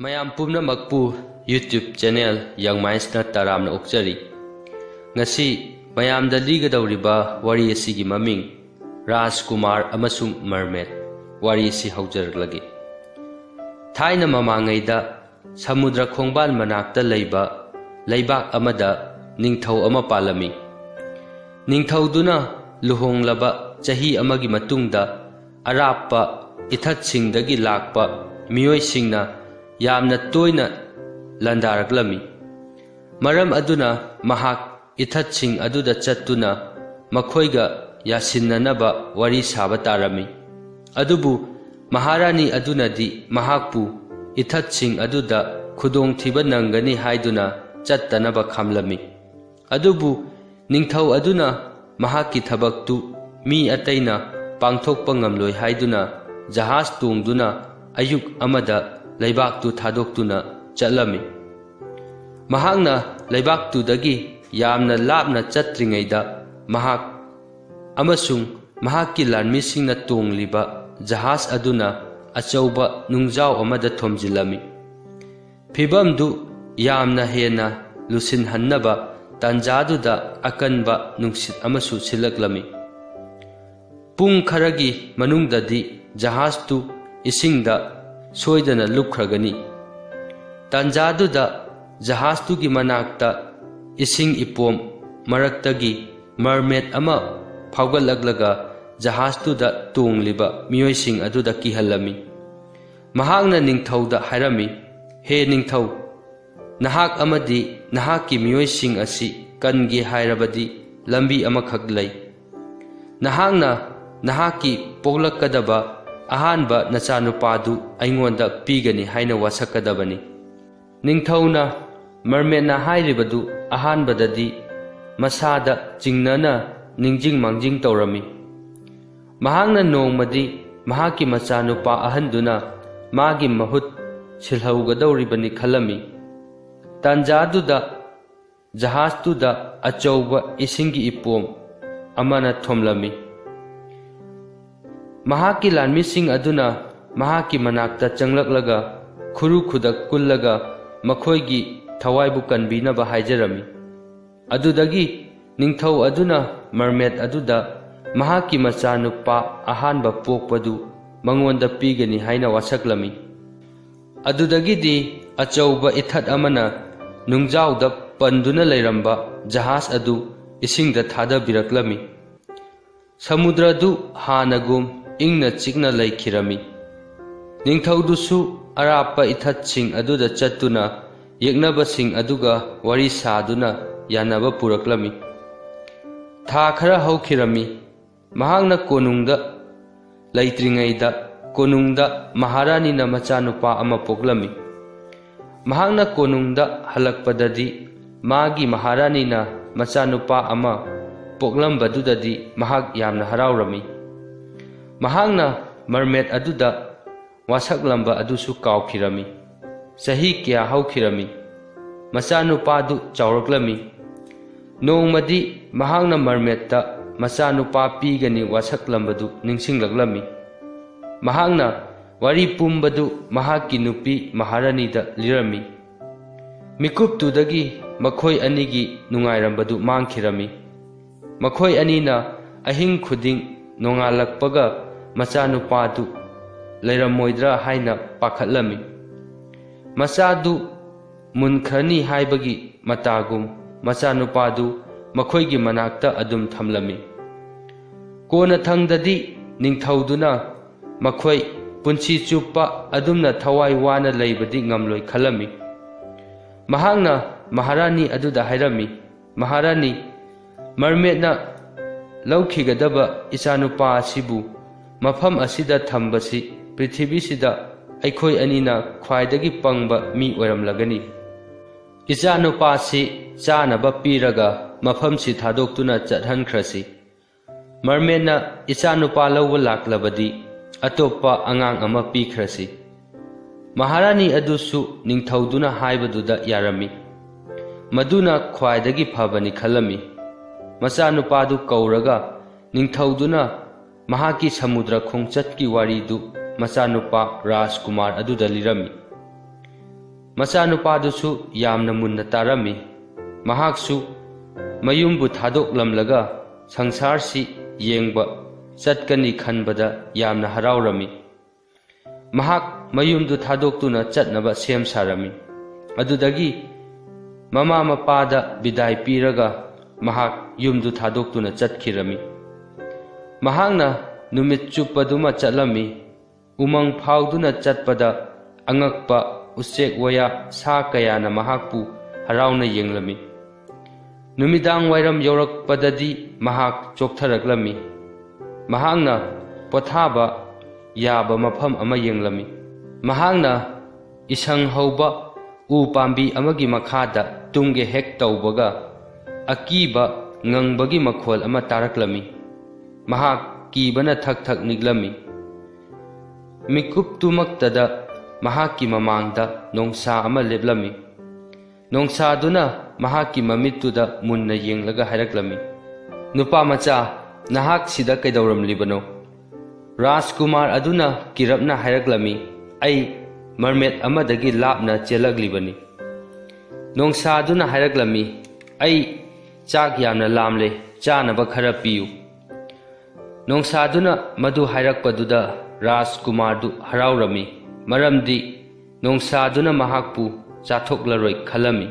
ꯃꯌꯥꯝ ꯄꯨꯝꯅꯃꯛꯄꯨ YouTube channel ꯌꯪ ꯃꯥꯏꯟꯁꯅ ꯇꯔꯥꯝꯅ ꯑꯣꯛꯆꯔꯤ꯫ ꯉꯁꯤ ꯃꯌꯥꯝꯗ ꯂꯤꯒꯗꯧꯔꯤꯕ ꯋꯥꯔꯤ ꯑꯁꯤꯒꯤ ꯃꯃꯤꯡ ꯔꯥꯖꯀꯨꯃꯥꯔ ꯑꯃꯁꯨꯡ ꯃꯔꯃꯦꯗ ꯋꯥꯔꯤ ꯑꯁꯤ ꯍꯧꯖꯔꯛꯂꯒꯦ꯫ ꯊꯥꯏꯅ ꯃꯃꯥꯡꯉꯩꯗ ꯁꯃꯨꯗ꯭ꯔ ꯈꯣꯡꯕꯥꯜ ꯃꯅꯥꯛꯇ ꯂꯩꯕ ꯂꯩꯕꯥꯛ ꯑꯃꯗ ꯅꯤꯡꯊꯧ ꯑꯃ ꯄꯥꯜꯂꯝꯃꯤ꯫ ꯅꯤꯡꯊꯧꯗꯨꯅ ꯂꯨꯍꯣꯡꯂꯕ ꯆꯍꯤ ꯑꯃꯒꯤ ꯃꯇꯨꯡꯗ ꯑꯔꯥꯞꯄ ꯏꯊꯠꯁꯤꯡꯗꯒꯤ ꯂꯥꯛꯄ ꯃꯤꯑꯣꯏꯁꯤꯡꯅ ꯌꯥꯝꯅ ꯇꯣꯏꯅ ꯂꯥꯟꯗꯥꯔꯛꯂꯝꯃꯤ꯫ ꯃꯔꯝ ꯑꯗꯨꯅ ꯃꯍꯥꯛ ꯏꯊꯠꯁꯤꯡ ꯑꯗꯨꯗ ꯆꯠꯇꯨꯅ ꯃꯈꯣꯏꯒ ꯌꯥꯁꯤꯟꯅꯅꯕ ꯋꯥꯔꯤ ꯁꯥꯕ ꯇꯥꯔꯝꯃꯤ꯫ ꯑꯗꯨꯕꯨ ꯃꯍꯥꯔꯥꯅꯤ ꯑꯗꯨꯅꯗꯤ ꯃꯍꯥꯛꯄꯨ ꯏꯊꯠꯁꯤꯡ ꯑꯗꯨꯗ ꯈꯨꯗꯣꯡꯊꯤꯕ ꯅꯪꯒꯅꯤ ꯍꯥꯏꯗꯨꯅ ꯆꯠꯇꯅꯕ ꯈꯥꯝꯂꯝꯃꯤ꯫ ꯑꯗꯨꯕꯨ ꯅꯤꯡꯊꯧ ꯑꯗꯨꯅ ꯃꯍꯥꯛꯀꯤ ꯊꯕꯛꯇꯨ ꯃꯤ ꯑꯇꯩꯅ ꯄꯥꯡꯊꯣꯛꯄ ꯉꯝꯂꯣꯏ ꯍꯥꯏꯗꯨꯅ ꯖꯍꯥꯖ ꯇꯣꯡꯗꯨꯅ ꯑꯌꯨꯛ ꯑꯃꯗ ꯂꯩꯕꯥꯛꯇꯨ ꯊꯥꯗꯣꯛꯇꯨꯅ ꯆꯠꯂꯝꯃꯤ꯫ ꯃꯍꯥꯛꯅ ꯂꯩꯕꯥꯛꯇꯨꯗꯒꯤ ꯌꯥꯝꯅ ꯂꯥꯞꯅ ꯆꯠꯇ꯭ꯔꯤꯉꯩꯗ ꯃꯍꯥꯛ ꯑꯃꯁꯨꯡ ꯃꯍꯥꯛꯀꯤ ꯂꯥꯟꯃꯤꯁꯤꯡꯅ ꯇꯣꯡꯂꯤꯕ ꯖꯍꯥꯖ ꯑꯗꯨꯅ ꯑꯆꯧꯕ ꯅꯨꯡꯖꯥꯎ ꯑꯃꯗ ꯊꯣꯝꯖꯤꯜꯂꯝꯃꯤ꯫ ꯐꯤꯚꯝꯗꯨ ꯌꯥꯝꯅ ꯍꯦꯟꯅ ꯂꯨꯁꯤꯟꯍꯟꯅꯕ ꯇꯥꯟꯖꯥꯗꯨꯗ ꯑꯀꯟꯕ ꯅꯨꯡꯁꯤꯠ ꯑꯃꯁꯨ ꯁꯤꯠꯂꯛꯂꯝꯃꯤ꯫ ꯄꯨꯡ ꯈꯔꯒꯤ ꯃꯅꯨꯡꯗꯗꯤ ꯖꯍꯥꯖꯇꯨ ꯏꯁꯤꯡꯗ ꯁꯣꯏꯗꯅ ꯂꯨꯞꯈ꯭ꯔꯒꯅꯤ꯫ ꯇꯥꯟꯖꯥꯗꯨꯗ ꯖꯍꯥꯖꯇꯨꯒꯤ ꯃꯅꯥꯛꯇ ꯏꯁꯤꯡ ꯏꯄꯣꯝ ꯃꯔꯛꯇꯒꯤ ꯃꯔꯃꯦꯗ ꯑꯃ ꯐꯥꯎꯒꯠꯂꯛꯂꯒ ꯖꯍꯥꯖꯇꯨꯗ ꯇꯣꯡꯂꯤꯕ ꯃꯤꯑꯣꯏꯁꯤꯡ ꯑꯗꯨꯗ ꯀꯤꯍꯜꯂꯝꯃꯤ꯫ ꯃꯍꯥꯛꯅ ꯅꯤꯡꯊꯧꯗ ꯍꯥꯏꯔꯝꯃꯤ, "ꯍꯦ ꯅꯤꯡꯊꯧ, ꯅꯍꯥꯛ ꯑꯃꯗꯤ ꯅꯍꯥꯛꯀꯤ ꯃꯤꯑꯣꯏꯁꯤꯡ ꯑꯁꯤ ꯀꯟꯒꯦ ꯍꯥꯏꯔꯕꯗꯤ ꯂꯝꯕꯤ ꯑꯃꯈꯛ ꯂꯩ꯫ ꯅꯍꯥꯛꯅ ꯅꯍꯥꯛꯀꯤ ꯄꯣꯛꯂꯛꯀꯗꯕ ꯑꯍꯥꯟꯕ ꯅꯆꯥꯅꯨꯄꯥꯗꯨ ꯑꯩꯉꯣꯟꯗ ꯄꯤꯒꯅꯤ ꯍꯥꯏꯅ ꯋꯥꯁꯛꯀꯗꯕꯅꯤ꯫" ꯅꯤꯡꯊꯧꯅ ꯃꯔꯃꯦꯗꯅ ꯍꯥꯏꯔꯤꯕꯗꯨ ꯑꯍꯥꯟꯕꯗꯗꯤ ꯃꯁꯥꯗ ꯆꯤꯡꯅꯅ ꯅꯤꯡꯖꯤꯡ ꯃꯥꯡꯖꯤꯡ ꯇꯧꯔꯝꯃꯤ꯫ ꯃꯍꯥꯛꯅ ꯅꯣꯡꯃꯗꯤ ꯃꯍꯥꯛꯀꯤ ꯃꯆꯥꯅꯨꯄꯥ ꯑꯍꯟꯗꯨꯅ ꯃꯥꯒꯤ ꯃꯍꯨꯠ ꯁꯤꯜꯍꯧꯒꯗꯧꯔꯤꯕꯅꯤ ꯈꯜꯂꯝꯃꯤ꯫ ꯇꯥꯟꯖꯥꯗꯨꯗ ꯖꯍꯥꯖꯇꯨꯗ ꯑꯆꯧꯕ ꯏꯁꯤꯡꯒꯤ ꯏꯄꯣꯝ ꯑꯃꯅ ꯊꯣꯝꯂꯝꯃꯤ꯫ ꯃꯍꯥꯛꯀꯤ ꯂꯥꯟꯃꯤꯁꯤꯡ ꯑꯗꯨꯅ ꯃꯍꯥꯛꯀꯤ ꯃꯅꯥꯛꯇ ꯆꯪꯂꯛꯂꯒ ꯈꯨꯔꯨ ꯈꯨꯗꯛ ꯀꯨꯜꯂꯒ ꯃꯈꯣꯏꯒꯤ ꯊꯋꯥꯏꯕꯨ ꯀꯟꯕꯤꯅꯕ ꯍꯥꯏꯖꯔꯝꯃꯤ꯫ ꯑꯗꯨꯗꯒꯤ ꯅꯤꯡꯊꯧ ꯑꯗꯨꯅ ꯃꯔꯃꯦꯗ ꯑꯗꯨꯗ ꯃꯍꯥꯛꯀꯤ ꯃꯆꯥꯅꯨꯄꯥ ꯑꯍꯥꯟꯕ ꯄꯣꯛꯄꯗꯨ ꯃꯉꯣꯟꯗ ꯄꯤꯒꯅꯤ ꯍꯥꯏꯅ ꯋꯥꯁꯛꯂꯝꯃꯤ꯫ ꯑꯗꯨꯗꯒꯤꯗꯤ ꯑꯆꯧꯕ ꯏꯊꯠ ꯑꯃꯅ ꯅꯨꯡꯖꯥꯎꯗ ꯄꯟꯗꯨꯅ ꯂꯩꯔꯝꯕ ꯖꯍꯥꯖ ꯑꯗꯨ ꯏꯁꯤꯡꯗ ꯊꯥꯗꯕꯤꯔꯛꯂꯝꯃꯤ꯫ ꯁꯃꯨꯗ꯭ꯔꯗꯨ ꯍꯥꯟꯅꯒꯨꯝ ꯏꯪꯅ ꯆꯤꯛꯅ ꯂꯩꯈꯤꯔꯝꯃꯤ꯫ ꯅꯤꯡꯊꯧꯗꯨꯁꯨ ꯑꯔꯥꯞꯄ ꯏꯊꯠꯁꯤꯡ ꯑꯗꯨꯗ ꯆꯠꯇꯨꯅ ꯌꯦꯛꯅꯕꯁꯤꯡ ꯑꯗꯨꯒ ꯋꯥꯔꯤ ꯁꯥꯗꯨꯅ ꯌꯥꯅꯕ ꯄꯨꯔꯛꯂꯝꯃꯤ꯫ ꯊꯥ ꯈꯔ ꯍꯧꯈꯤꯔꯝꯃꯤ꯫ ꯃꯍꯥꯛꯅ ꯀꯣꯅꯨꯡꯗ ꯂꯩꯇ꯭ꯔꯤꯉꯩꯗ ꯀꯣꯅꯨꯡꯗ ꯃꯍꯥꯔꯥꯅꯤꯅ ꯃꯆꯥꯅꯨꯄꯥ ꯑꯃ ꯄꯣꯛꯂꯝꯃꯤ꯫ ꯃꯍꯥꯛꯅ ꯀꯣꯅꯨꯡꯗ ꯍꯜꯂꯛꯄꯗꯗꯤ ꯃꯥꯒꯤ ꯃꯍꯥꯔꯥꯅꯤꯅ ꯃꯆꯥꯅꯨꯄꯥ ꯑꯃ ꯄꯣꯛꯂꯝꯕꯗꯨꯗꯗꯤ ꯃꯍꯥꯛ ꯌꯥꯝꯅ ꯍꯔꯥꯎꯔꯝꯃꯤ꯫ ꯃꯍꯥꯛꯅ ꯃꯔꯃꯦꯗ ꯑꯗꯨꯗ ꯋꯥꯁꯛꯂꯝꯕ ꯑꯗꯨꯁꯨ ꯀꯥꯎꯈꯤꯔꯝꯃꯤ꯫ ꯆꯍꯤ ꯀꯌా ꯍꯧꯈꯤꯔꯝꯃꯤ꯫ ꯃꯆꯥꯅꯨꯄꯥꯗꯨ ꯆꯥꯎꯔꯛꯂꯝꯃꯤ꯫ ꯅꯣꯡꯃꯗꯤ ꯃꯍꯥꯛꯅ ꯃꯔꯃꯦꯗꯇ ꯃꯆꯥꯅꯨꯄꯥ ꯄꯤꯒꯅꯤ ꯋꯥꯁꯛꯂꯝꯕꯗꯨ ꯅꯤꯡꯁꯤꯡꯂꯛꯂꯝꯃꯤ꯫ ꯃꯍꯥꯛꯅ ꯋꯥꯔꯤ ꯄꯨꯝꯕꯗꯨ ꯃꯍꯥꯛꯀꯤ ꯅꯨꯄꯤ ꯃꯍꯥꯔꯥꯅꯤꯗ ꯂꯤꯔꯝꯃꯤ꯫ ꯃꯤꯀꯨꯞꯇꯨꯗꯒꯤ ꯃꯈꯣꯏ ꯑꯅꯤꯒꯤ ꯅꯨꯡꯉꯥꯏꯔꯝꯕꯗꯨ ꯃꯥꯡꯈꯤꯔꯝꯃꯤ꯫ ꯃꯈꯣꯏ ꯑꯅꯤꯅ ꯑꯍꯤꯡ ꯈꯨꯗꯤꯡ ꯅꯣꯡꯉꯥꯜꯂꯛꯄꯒ ꯃꯆꯥꯅꯨꯄꯥꯗꯨ ꯂꯩꯔꯝꯃꯣꯏꯗ꯭ꯔꯥ ꯍꯥꯏꯅ ꯄꯥꯈꯠꯂꯝꯃꯤ꯫ ꯃꯆꯥꯗꯨ ꯃꯨꯟꯈ꯭ꯔꯅꯤ ꯍꯥꯏꯕꯒꯤ ꯃꯇꯥꯒꯨꯝ ꯃꯆꯥꯅꯨꯄꯥꯗꯨ ꯃꯈꯣꯏꯒꯤ ꯃꯅꯥꯛꯇ ꯑꯗꯨꯝ ꯊꯝꯂꯝꯃꯤ꯫ ꯀꯣꯟꯅꯊꯪꯗꯗꯤ ꯅꯤꯡꯊꯧꯗꯨꯅ ꯃꯈꯣꯏ ꯄꯨꯟꯁꯤ ꯆꯨꯞꯄ ꯑꯗꯨꯝꯅ ꯊꯋꯥꯏ ꯋꯥꯅ ꯂꯩꯕꯗꯤ ꯉꯝꯂꯣꯏ ꯈꯜꯂꯝꯃꯤ꯫ ꯃꯍꯥꯛꯅ ꯃꯍꯥꯔꯥꯅꯤ ꯑꯗꯨꯗ ꯍꯥꯏꯔꯝꯃꯤ, "ꯃꯍꯥꯔꯥꯅꯤ, ꯃꯔꯃꯦꯗꯅ ꯂꯧꯈꯤꯒꯗꯕ ꯏꯆꯥꯅꯨꯄꯥ ꯑꯁꯤꯕꯨ ꯃꯐꯝ ꯑꯁꯤꯗ ꯊꯝꯕꯁꯤ ꯄ꯭ꯔꯤꯊꯤꯕꯤꯁꯤꯗ ꯑꯩꯈꯣꯏ ꯑꯅꯤꯅ ꯈ꯭ꯋꯥꯏꯗꯒꯤ ꯄꯪꯕ ꯃꯤ ꯑꯣꯏꯔꯝꯂꯒꯅꯤ꯫ ꯏꯆꯥꯅꯨꯄꯥꯁꯤ ꯆꯥꯅꯕ ꯄꯤꯔꯒ ꯃꯐꯝꯁꯤ ꯊꯥꯗꯣꯛꯇꯨꯅ ꯆꯠꯍꯟꯈ꯭ꯔꯁꯤ꯫ ꯃꯔꯃꯦꯗꯅ ꯏꯆꯥꯅꯨꯄꯥ ꯂꯧꯕ ꯂꯥꯛꯂꯕꯗꯤ ꯑꯇꯣꯞꯄ ꯑꯉꯥꯡ ꯑꯃ ꯄꯤꯈ꯭ꯔꯁꯤ꯫" ꯃꯍꯥꯔꯥꯅꯤ ꯑꯗꯨꯁꯨ ꯅꯤꯡꯊꯧꯗꯨꯅ ꯍꯥꯏꯕꯗꯨꯗ ꯌꯥꯔꯝꯃꯤ꯫ ꯃꯗꯨꯅ ꯈ꯭ꯋꯥꯏꯗꯒꯤ ꯐꯕꯅꯤ ꯈꯜꯂꯝꯃꯤ꯫ ꯃꯆꯥꯅꯨꯄꯥꯗꯨ ꯀꯧꯔꯒ ꯅꯤꯡꯊꯧꯗꯨꯅ ꯃꯍꯥꯛꯀꯤ ꯁꯃꯨꯗ꯭ꯔ ꯈꯣꯡꯆꯠꯀꯤ ꯋꯥꯔꯤꯗꯨ ꯃꯆꯥꯅꯨꯄꯥ ꯔꯥꯖꯀꯨꯃꯥꯔ ꯑꯗꯨꯗ ꯂꯤꯔꯝꯃꯤ꯫ ꯃꯆꯥꯅꯨꯄꯥꯗꯨꯁꯨ ꯌꯥꯝꯅ ꯃꯨꯟꯅ ꯇꯥꯔꯝꯃꯤ꯫ ꯃꯍꯥꯛꯁꯨ ꯃꯌꯨꯝꯕꯨ ꯊꯥꯗꯣꯛꯂꯝꯂꯒ ꯁꯪꯁꯥꯔꯁꯤ ꯌꯦꯡꯕ ꯆꯠꯀꯅꯤ ꯈꯟꯕꯗ ꯌꯥꯝꯅ ꯍꯔꯥꯎꯔꯝꯃꯤ꯫ ꯃꯍꯥꯛ ꯃꯌꯨꯝꯗꯨ ꯊꯥꯗꯣꯛꯇꯨꯅ ꯆꯠꯅꯕ ꯁꯦꯝ ꯁꯥꯔꯝꯃꯤ꯫ ꯑꯗꯨꯗꯒꯤ ꯃꯃꯥ ꯃꯄꯥꯗ ꯕꯤꯗꯥꯏ ꯄꯤꯔꯒ ꯃꯍꯥꯛ ꯌꯨꯝꯗꯨ ꯊꯥꯗꯣꯛꯇꯨꯅ ꯆꯠꯈꯤꯔꯝꯃꯤ꯫ ꯃꯍꯥꯛꯅ ꯅꯨꯃꯤꯠ ꯆꯨꯞꯄꯗꯨꯃ ꯆꯠꯂꯝꯃꯤ꯫ ꯎꯃꯪ ꯐꯥꯎꯗꯨꯅ ꯆꯠꯄꯗ ꯑꯉꯛꯄ ꯎꯆꯦꯛ ꯋꯥꯌꯥ ꯁꯥ ꯀꯌꯥꯅ ꯃꯍꯥꯛꯄꯨ ꯍꯔꯥꯎꯅ ꯌꯦꯡꯂꯝꯃꯤ꯫ ꯅꯨꯃꯤꯗꯥꯡ ꯋꯥꯏꯔꯝ ꯌꯧꯔꯛꯄꯗꯗꯤ ꯃꯍꯥꯛ ꯆꯣꯛꯊꯔꯛꯂꯝꯃꯤ꯫ ꯃꯍꯥꯛꯅ ꯄꯣꯊꯥꯕ ꯌꯥꯕ ꯃꯐꯝ ꯑꯃ ꯌꯦꯡꯂꯝꯃꯤ꯫ ꯃꯍꯥꯛꯅ ꯏꯁꯪ ꯍꯧꯕ ꯎ ꯄꯥꯝꯕꯤ ꯑꯃꯒꯤ ꯃꯈꯥꯗ ꯇꯨꯝꯒꯦ ꯍꯦꯛ ꯇꯧꯕꯒ ꯑꯀꯤꯕ ꯉꯪꯕꯒꯤ ꯃꯈꯣꯜ ꯑꯃ ꯇꯥꯔꯛꯂꯝꯃꯤ꯫ ꯃꯍꯥꯛ ꯀꯤꯕꯅ ꯊꯛ ꯊꯛ ꯅꯤꯛꯂꯝꯃꯤ꯫ ꯃꯤꯀꯨꯞꯇꯨꯃꯛꯇꯗ ꯃꯍꯥꯛꯀꯤ ꯃꯃꯥꯡꯗ ꯅꯣꯡꯁꯥ ꯑꯃ ꯂꯦꯞꯂꯝꯃꯤ꯫ ꯅꯣꯡꯁꯥꯗꯨꯅ ꯃꯍꯥꯛꯀꯤ ꯃꯃꯤꯠꯇꯨꯗ ꯃꯨꯟꯅ ꯌꯦꯡꯂꯒ ꯍꯥꯏꯔꯛꯂꯝꯃꯤ, "ꯅꯨꯄꯥ ꯃꯆꯥ, ꯅꯍꯥꯛ ꯁꯤꯗ ꯀꯩꯗꯧꯔꯝꯂꯤꯕꯅꯣ?" ꯔꯥꯖꯀꯨꯃꯥꯔ ꯑꯗꯨꯅ ꯀꯤꯔꯞꯅ ꯍꯥꯏꯔꯛꯂꯝꯃꯤ, "ꯑꯩ ꯃꯔꯃꯦꯠ ꯑꯃꯗꯒꯤ ꯂꯥꯞꯅ ꯆꯦꯜꯂꯛꯂꯤꯕꯅꯤ." ꯅꯣꯡꯁꯥꯗꯨꯅ ꯍꯥꯏꯔꯛꯂꯝꯃꯤ, "ꯑꯩ ꯆꯥꯛ ꯌꯥꯝꯅ ꯂꯥꯝꯂꯦ, ꯆꯥꯅꯕ ꯈꯔ ꯄꯤꯌꯨ." ꯅꯣꯡꯁꯥꯗꯨꯅ ꯃꯗꯨ ꯍꯥꯏꯔꯛꯄꯗꯨꯗ ꯔꯥꯖꯀꯨꯃꯥꯔꯗꯨ ꯍꯔꯥꯎꯔꯝꯃꯤ, ꯃꯔꯝꯗꯤ ꯅꯣꯡꯁꯥꯗꯨꯅ ꯃꯍꯥꯛꯄꯨ ꯆꯥꯊꯣꯛꯂꯔꯣꯏ ꯈꯜꯂꯝꯃꯤ꯫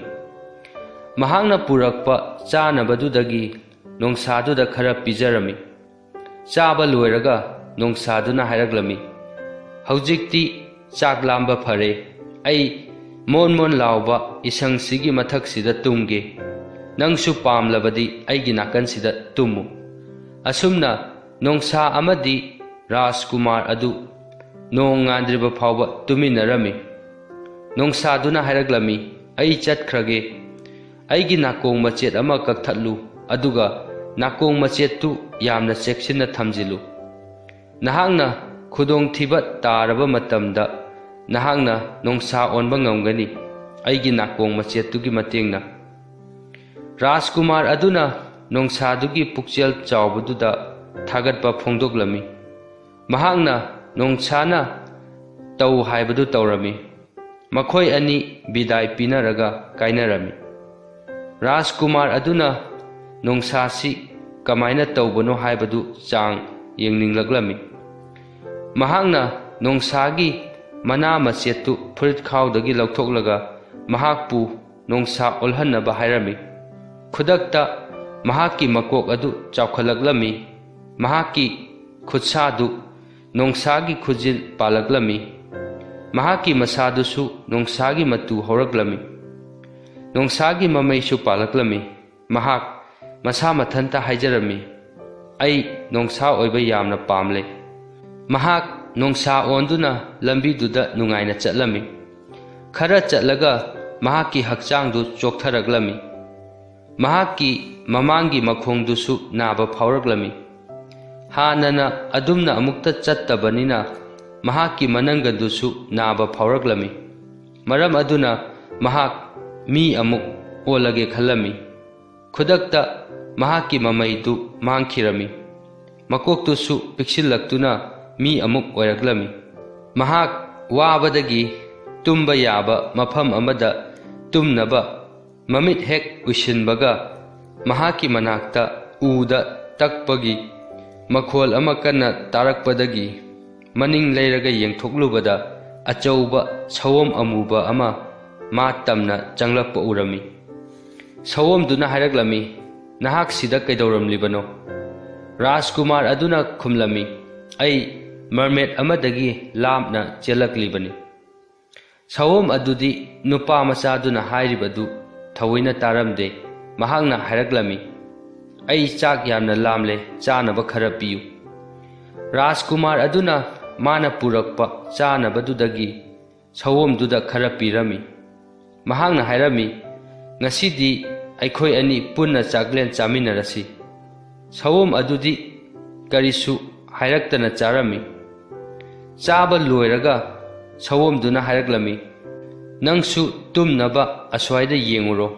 ꯃꯍꯥꯛꯅ ꯄꯨꯔꯛꯄ ꯆꯥꯅꯕꯗꯨꯗꯒꯤ ꯅꯣꯡꯁꯥꯗꯨꯗ ꯈꯔ ꯄꯤꯖꯔꯝꯃꯤ꯫ ꯆꯥꯕ ꯂꯣꯏꯔꯒ ꯅꯣꯡꯁꯥꯗꯨꯅ ꯍꯥꯏꯔꯛꯂꯝꯃꯤ, "ꯍꯧꯖꯤꯛꯇꯤ ꯆꯥꯛ ꯂꯥꯝꯕ ꯐꯔꯦ, ꯑꯩ ꯃꯣꯟ ꯃꯣꯟ ꯂꯥꯎꯕ ꯏꯁꯪꯁꯤꯒꯤ ꯃꯊꯛꯁꯤꯗ ꯇꯨꯝꯒꯦ꯫ ꯅꯪꯁꯨ ꯄꯥꯝꯂꯕꯗꯤ ꯑꯩꯒꯤ ꯅꯥꯀꯟꯁꯤꯗ ꯇꯨꯝꯃꯨ." ꯑꯁꯨꯝꯅ ꯅꯣꯡꯁꯥ ꯑꯃꯗꯤ ꯔꯥꯖꯀꯨꯃꯥꯔ ꯑꯗꯨ ꯅꯣꯡ ꯉꯥꯟꯗ꯭ꯔꯤꯕ ꯐꯥꯎꯕ ꯇꯨꯃꯤꯟꯅꯔꯝꯃꯤ꯫ ꯅꯣꯡꯁꯥꯗꯨꯅ ꯍꯥꯏꯔꯛꯂꯝꯃꯤ, "ꯑꯩ ꯆꯠꯈ꯭ꯔꯒꯦ. ꯑꯩꯒꯤ ꯅꯥꯀꯣꯡ ꯃꯆꯦꯠ ꯑꯃ ꯀꯛꯊꯠꯂꯨ, ꯑꯗꯨꯒ ꯅꯥꯀꯣꯡ ꯃꯆꯦꯠꯇꯨ ꯌꯥꯝꯅ ꯆꯦꯛꯁꯤꯟꯅ ꯊꯝꯖꯤꯜꯂꯨ꯫ ꯅꯍꯥꯛꯅ ꯈꯨꯗꯣꯡꯊꯤꯕ ꯇꯥꯔꯕ ꯃꯇꯝꯗ ꯅꯍꯥꯛꯅ ꯅꯣꯡꯁꯥ ꯑꯣꯟꯕ ꯉꯝꯒꯅꯤ ꯑꯩꯒꯤ ꯅꯥꯀꯣꯡ ꯃꯆꯦꯠꯇꯨꯒꯤ ꯃꯇꯦꯡꯅ." ꯔꯥꯖꯀꯨꯃꯥꯔ ꯑꯗꯨꯅ ꯅꯣꯡꯁꯥꯗꯨꯒꯤ ꯄꯨꯛꯆꯦꯜ ꯆꯥꯎꯕꯗꯨꯗ ꯊꯥꯒꯠꯄ ꯐꯣꯡꯗꯣꯛꯂꯝꯃꯤ꯫ ꯃꯍꯥꯛꯅ ꯅꯣꯡꯁꯥꯅ ꯇꯧ ꯍꯥꯏꯕꯗꯨ ꯇꯧꯔꯝꯃꯤ꯫ ꯃꯈꯣꯏ ꯑꯅꯤ ꯕꯤꯗꯥꯏ ꯄꯤꯅꯔꯒ ꯀꯥꯏꯅꯔꯝꯃꯤ꯫ ꯔꯥꯖꯀꯨꯃꯥꯔ ꯑꯗꯨꯅ ꯅꯣꯡꯁꯥꯁꯤ ꯀꯃꯥꯏꯅ ꯇꯧꯕꯅꯣ ꯍꯥꯏꯕꯗꯨ ꯆꯥꯡ ꯌꯦꯡꯅꯤꯡꯂꯛꯂꯝꯃꯤ꯫ ꯃꯍꯥꯛꯅ ꯅꯣꯡꯁꯥꯒꯤ ꯃꯅꯥ ꯃꯆꯦꯠꯇꯨ ꯐꯨꯔꯤꯠꯈꯥꯎꯗꯒꯤ ꯂꯧꯊꯣꯛꯂꯒ ꯃꯍꯥꯛꯄꯨ ꯅꯣꯡꯁꯥ ꯑꯣꯜꯍꯟꯅꯕ ꯍꯥꯏꯔꯝꯃꯤ꯫ ꯈꯨꯗꯛꯇ ꯃꯍꯥꯛꯀꯤ ꯃꯀꯣꯛ ꯑꯗꯨ ꯆꯥꯎꯈꯠꯂꯛꯂꯝꯃꯤ꯫ ꯃꯍꯥꯛꯀꯤ ꯈꯨꯠꯁꯥꯗꯨ ꯅꯣꯡꯁꯥꯒꯤ ꯈꯨꯖꯤꯟ ꯄꯥꯜꯂꯛꯂꯝꯃꯤ꯫ ꯃꯍꯥꯛꯀꯤ ꯃꯁꯥꯗꯨꯁꯨ ꯅꯣꯡꯁꯥꯒꯤ ꯃꯇꯨ ꯍꯧꯔꯛꯂꯝꯃꯤ꯫ ꯅꯣꯡꯁꯥꯒꯤ ꯃꯃꯩꯁꯨ ꯄꯥꯜꯂꯛꯂꯝꯃꯤ꯫ ꯃꯍꯥꯛ ꯃꯁꯥ ꯃꯊꯟꯇ ꯍꯥꯏꯖꯔꯝꯃꯤ, "ꯑꯩ ꯅꯣꯡꯁꯥ ꯑꯣꯏꯕ ꯌꯥꯝꯅ ꯄꯥꯝꯂꯦ." ꯃꯍꯥꯛ ꯅꯣꯡꯁꯥ ꯑꯣꯟꯗꯨꯅ ꯂꯝꯕꯤꯗꯨꯗ ꯅꯨꯡꯉꯥꯏꯅ ꯆꯠꯂꯝꯃꯤ꯫ ꯈꯔ ꯆꯠꯂꯒ ꯃꯍꯥꯛꯀꯤ ꯍꯛꯆꯥꯡꯗꯨ ꯆꯣꯛꯊꯔꯛꯂꯝꯃꯤ꯫ ꯃꯍꯥꯛꯀꯤ ꯃꯃꯥꯡꯒꯤ ꯃꯈꯣꯡꯗꯨꯁꯨ ꯅꯥꯕ ꯐꯥꯎꯔꯛꯂꯝꯃꯤ꯫ ꯍꯥꯟꯅꯅ ꯑꯗꯨꯝꯅ ꯑꯃꯨꯛꯇ ꯆꯠꯇꯕꯅꯤꯅ ꯃꯍꯥꯛꯀꯤ ꯃꯅꯪꯒꯟꯗꯨꯁꯨ ꯅꯥꯕ ꯐꯥꯎꯔꯛꯂꯝꯃꯤ꯫ ꯃꯔꯝ ꯑꯗꯨꯅ ꯃꯍꯥꯛ ꯃꯤ ꯑꯃꯨꯛ ꯑꯣꯜꯂꯒꯦ ꯈꯜꯂꯝꯃꯤ꯫ ꯈꯨꯗꯛꯇ ꯃꯍꯥꯛꯀꯤ ꯃꯃꯩꯗꯨ ꯃꯥꯡꯈꯤꯔꯝꯃꯤ꯫ ꯃꯀꯣꯛꯇꯨꯁꯨ ꯄꯤꯛꯁꯤꯜꯂꯛꯇꯨꯅ ꯃꯤ ꯑꯃꯨꯛ ꯑꯣꯏꯔꯛꯂꯝꯃꯤ꯫ ꯃꯍꯥꯛ ꯋꯥꯕꯗꯒꯤ ꯇꯨꯝꯕ ꯌꯥꯕ ꯃꯐꯝ ꯑꯃꯗ ꯇꯨꯝꯅꯕ ꯃꯃꯤꯠ ꯍꯦꯛ ꯎꯏꯁꯤꯟꯕꯒ ꯃꯍꯥꯛꯀꯤ ꯃꯅꯥꯛꯇ ꯎꯗ ꯇꯛꯄꯒꯤ ꯃꯈꯣꯜ ꯑꯃ ꯀꯟꯅ ꯇꯥꯔꯛꯄꯗꯒꯤ ꯃꯅꯤꯡ ꯂꯩꯔꯒ ꯌꯦꯡꯊꯣꯛꯂꯨꯕꯗ ꯑꯆꯧꯕ ꯁꯑꯣꯝ ꯑꯃꯨꯕ ꯑꯃ ꯃꯥ ꯇꯝꯅ ꯆꯪꯂꯛꯄ ꯎꯔꯝꯃꯤ꯫ ꯁꯑꯣꯝꯗꯨꯅ ꯍꯥꯏꯔꯛꯂꯝꯃꯤ, "ꯅꯍꯥꯛ ꯁꯤꯗ ꯀꯩꯗꯧꯔꯝꯂꯤꯕꯅꯣ?" ꯔꯥꯖꯀꯨꯃꯥꯔ ꯑꯗꯨꯅ ꯈꯨꯝꯂꯝꯃꯤ, "ꯑꯩ ꯃꯔꯃꯦꯠ ꯑꯃꯗꯒꯤ ꯂꯥꯞꯅ ꯆꯦꯜꯂꯛꯂꯤꯕꯅꯤ." ꯁꯑꯣꯝ ꯑꯗꯨꯗꯤ ꯅꯨꯄꯥ ꯃꯆꯥꯗꯨꯅ ꯍꯥꯏꯔꯤꯕꯗꯨ ꯊꯑꯣꯏꯅ ꯇꯥꯔꯝꯗꯦ꯫ ꯃꯍꯥꯛꯅ ꯍꯥꯏꯔꯛꯂꯝꯃꯤ, "ꯑꯩ ꯆꯥꯛ ꯌꯥꯝꯅ ꯂꯥꯝꯂꯦ, ꯆꯥꯅꯕ ꯈꯔ ꯄꯤꯌꯨ." ꯔꯥꯖꯀꯨꯃꯥꯔ ꯑꯗꯨꯅ ꯃꯥꯅ ꯄꯨꯔꯛꯄ ꯆꯥꯅꯕꯗꯨꯗꯒꯤ ꯁꯑꯣꯝꯗꯨꯗ ꯈꯔ ꯄꯤꯔꯝꯃꯤ꯫ ꯃꯍꯥꯛꯅ ꯍꯥꯏꯔꯝꯃꯤ, "ꯉꯁꯤꯗꯤ ꯑꯩꯈꯣꯏ ꯑꯅꯤ ꯄꯨꯟꯅ ꯆꯥꯛꯂꯦꯟ ꯆꯥꯃꯤꯟꯅꯔꯁꯤ." ꯁꯑꯣꯝ ꯑꯗꯨꯗꯤ ꯀꯔꯤꯁꯨ ꯍꯥꯏꯔꯛꯇꯅ ꯆꯥꯔꯝꯃꯤ꯫ ꯆꯥꯕ ꯂꯣꯏꯔꯒ ꯁꯑꯣꯝꯗꯨꯅ ꯍꯥꯏꯔꯛꯂꯝꯃꯤ, "ꯅꯪꯁꯨ ꯇꯨꯝꯅꯕ ꯑꯁ꯭ꯋꯥꯏꯗ ꯌꯦꯡꯉꯨꯔꯣ.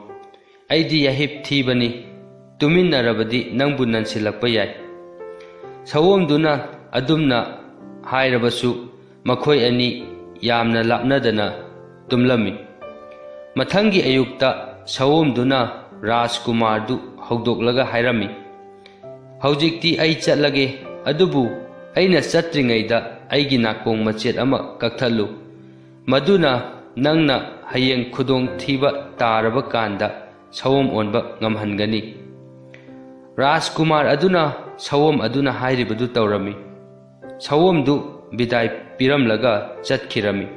ꯑꯩꯗꯤ ꯌꯥꯍꯤꯞ ꯊꯤꯕꯅꯤ, ꯇꯨꯃꯤꯟꯅꯔꯕꯗꯤ ꯅꯪꯕꯨ ꯅꯟꯁꯤꯜꯂꯛꯄ ꯌꯥꯏ." ꯁꯑꯣꯝꯗꯨꯅ ꯑꯗꯨꯝꯅ ꯍꯥꯏꯔꯕꯁꯨ ꯃꯈꯣꯏ ꯑꯅꯤ ꯌꯥꯝꯅ ꯂꯥꯞꯅꯗꯅ ꯇꯨꯝꯂꯝꯃꯤ꯫ ꯃꯊꯪꯒꯤ ꯑꯌꯨꯛꯇ ꯁꯑꯣꯝꯗꯨꯅ ꯔꯥꯖꯀꯨꯃꯥꯔꯗꯨ ꯍꯧꯗꯣꯛꯂꯒ ꯍꯥꯏꯔꯝꯃꯤ, ꯍꯧꯖꯤꯛꯇꯤ ꯑꯩ ꯆꯠꯂꯒꯦ, ꯑꯗꯨꯕꯨ ꯑꯩꯅ ꯆꯠꯇ꯭ꯔꯤꯉꯩꯗ ꯑꯩꯒꯤ ꯅꯥꯀꯣꯡ ꯃꯆꯦꯠ ꯑꯃ ꯀꯛꯊꯠꯂꯨ, ꯃꯗꯨꯅ ꯅꯪꯅ ꯍꯌꯦꯡ ꯈꯨꯗꯣꯡꯊꯤꯕ ꯇꯥꯔꯕ ꯀꯥꯟꯗ ꯁꯑꯣꯝ ꯑꯣꯟꯕ ꯉꯝꯍꯟꯒꯅꯤ꯫ ꯔꯥꯖꯀꯨꯃꯥꯔ ꯑꯗꯨꯅ ꯁꯑꯣꯝ ꯑꯗꯨꯅ ꯍꯥꯏꯔꯤꯕꯗꯨ ꯇꯧꯔꯝꯃꯤ꯫ ꯁꯑꯣꯝꯗꯨ ꯕꯤꯗꯥꯏ ꯄꯤꯔꯝꯂꯒ ꯆꯠꯈꯤꯔꯝꯃꯤ꯫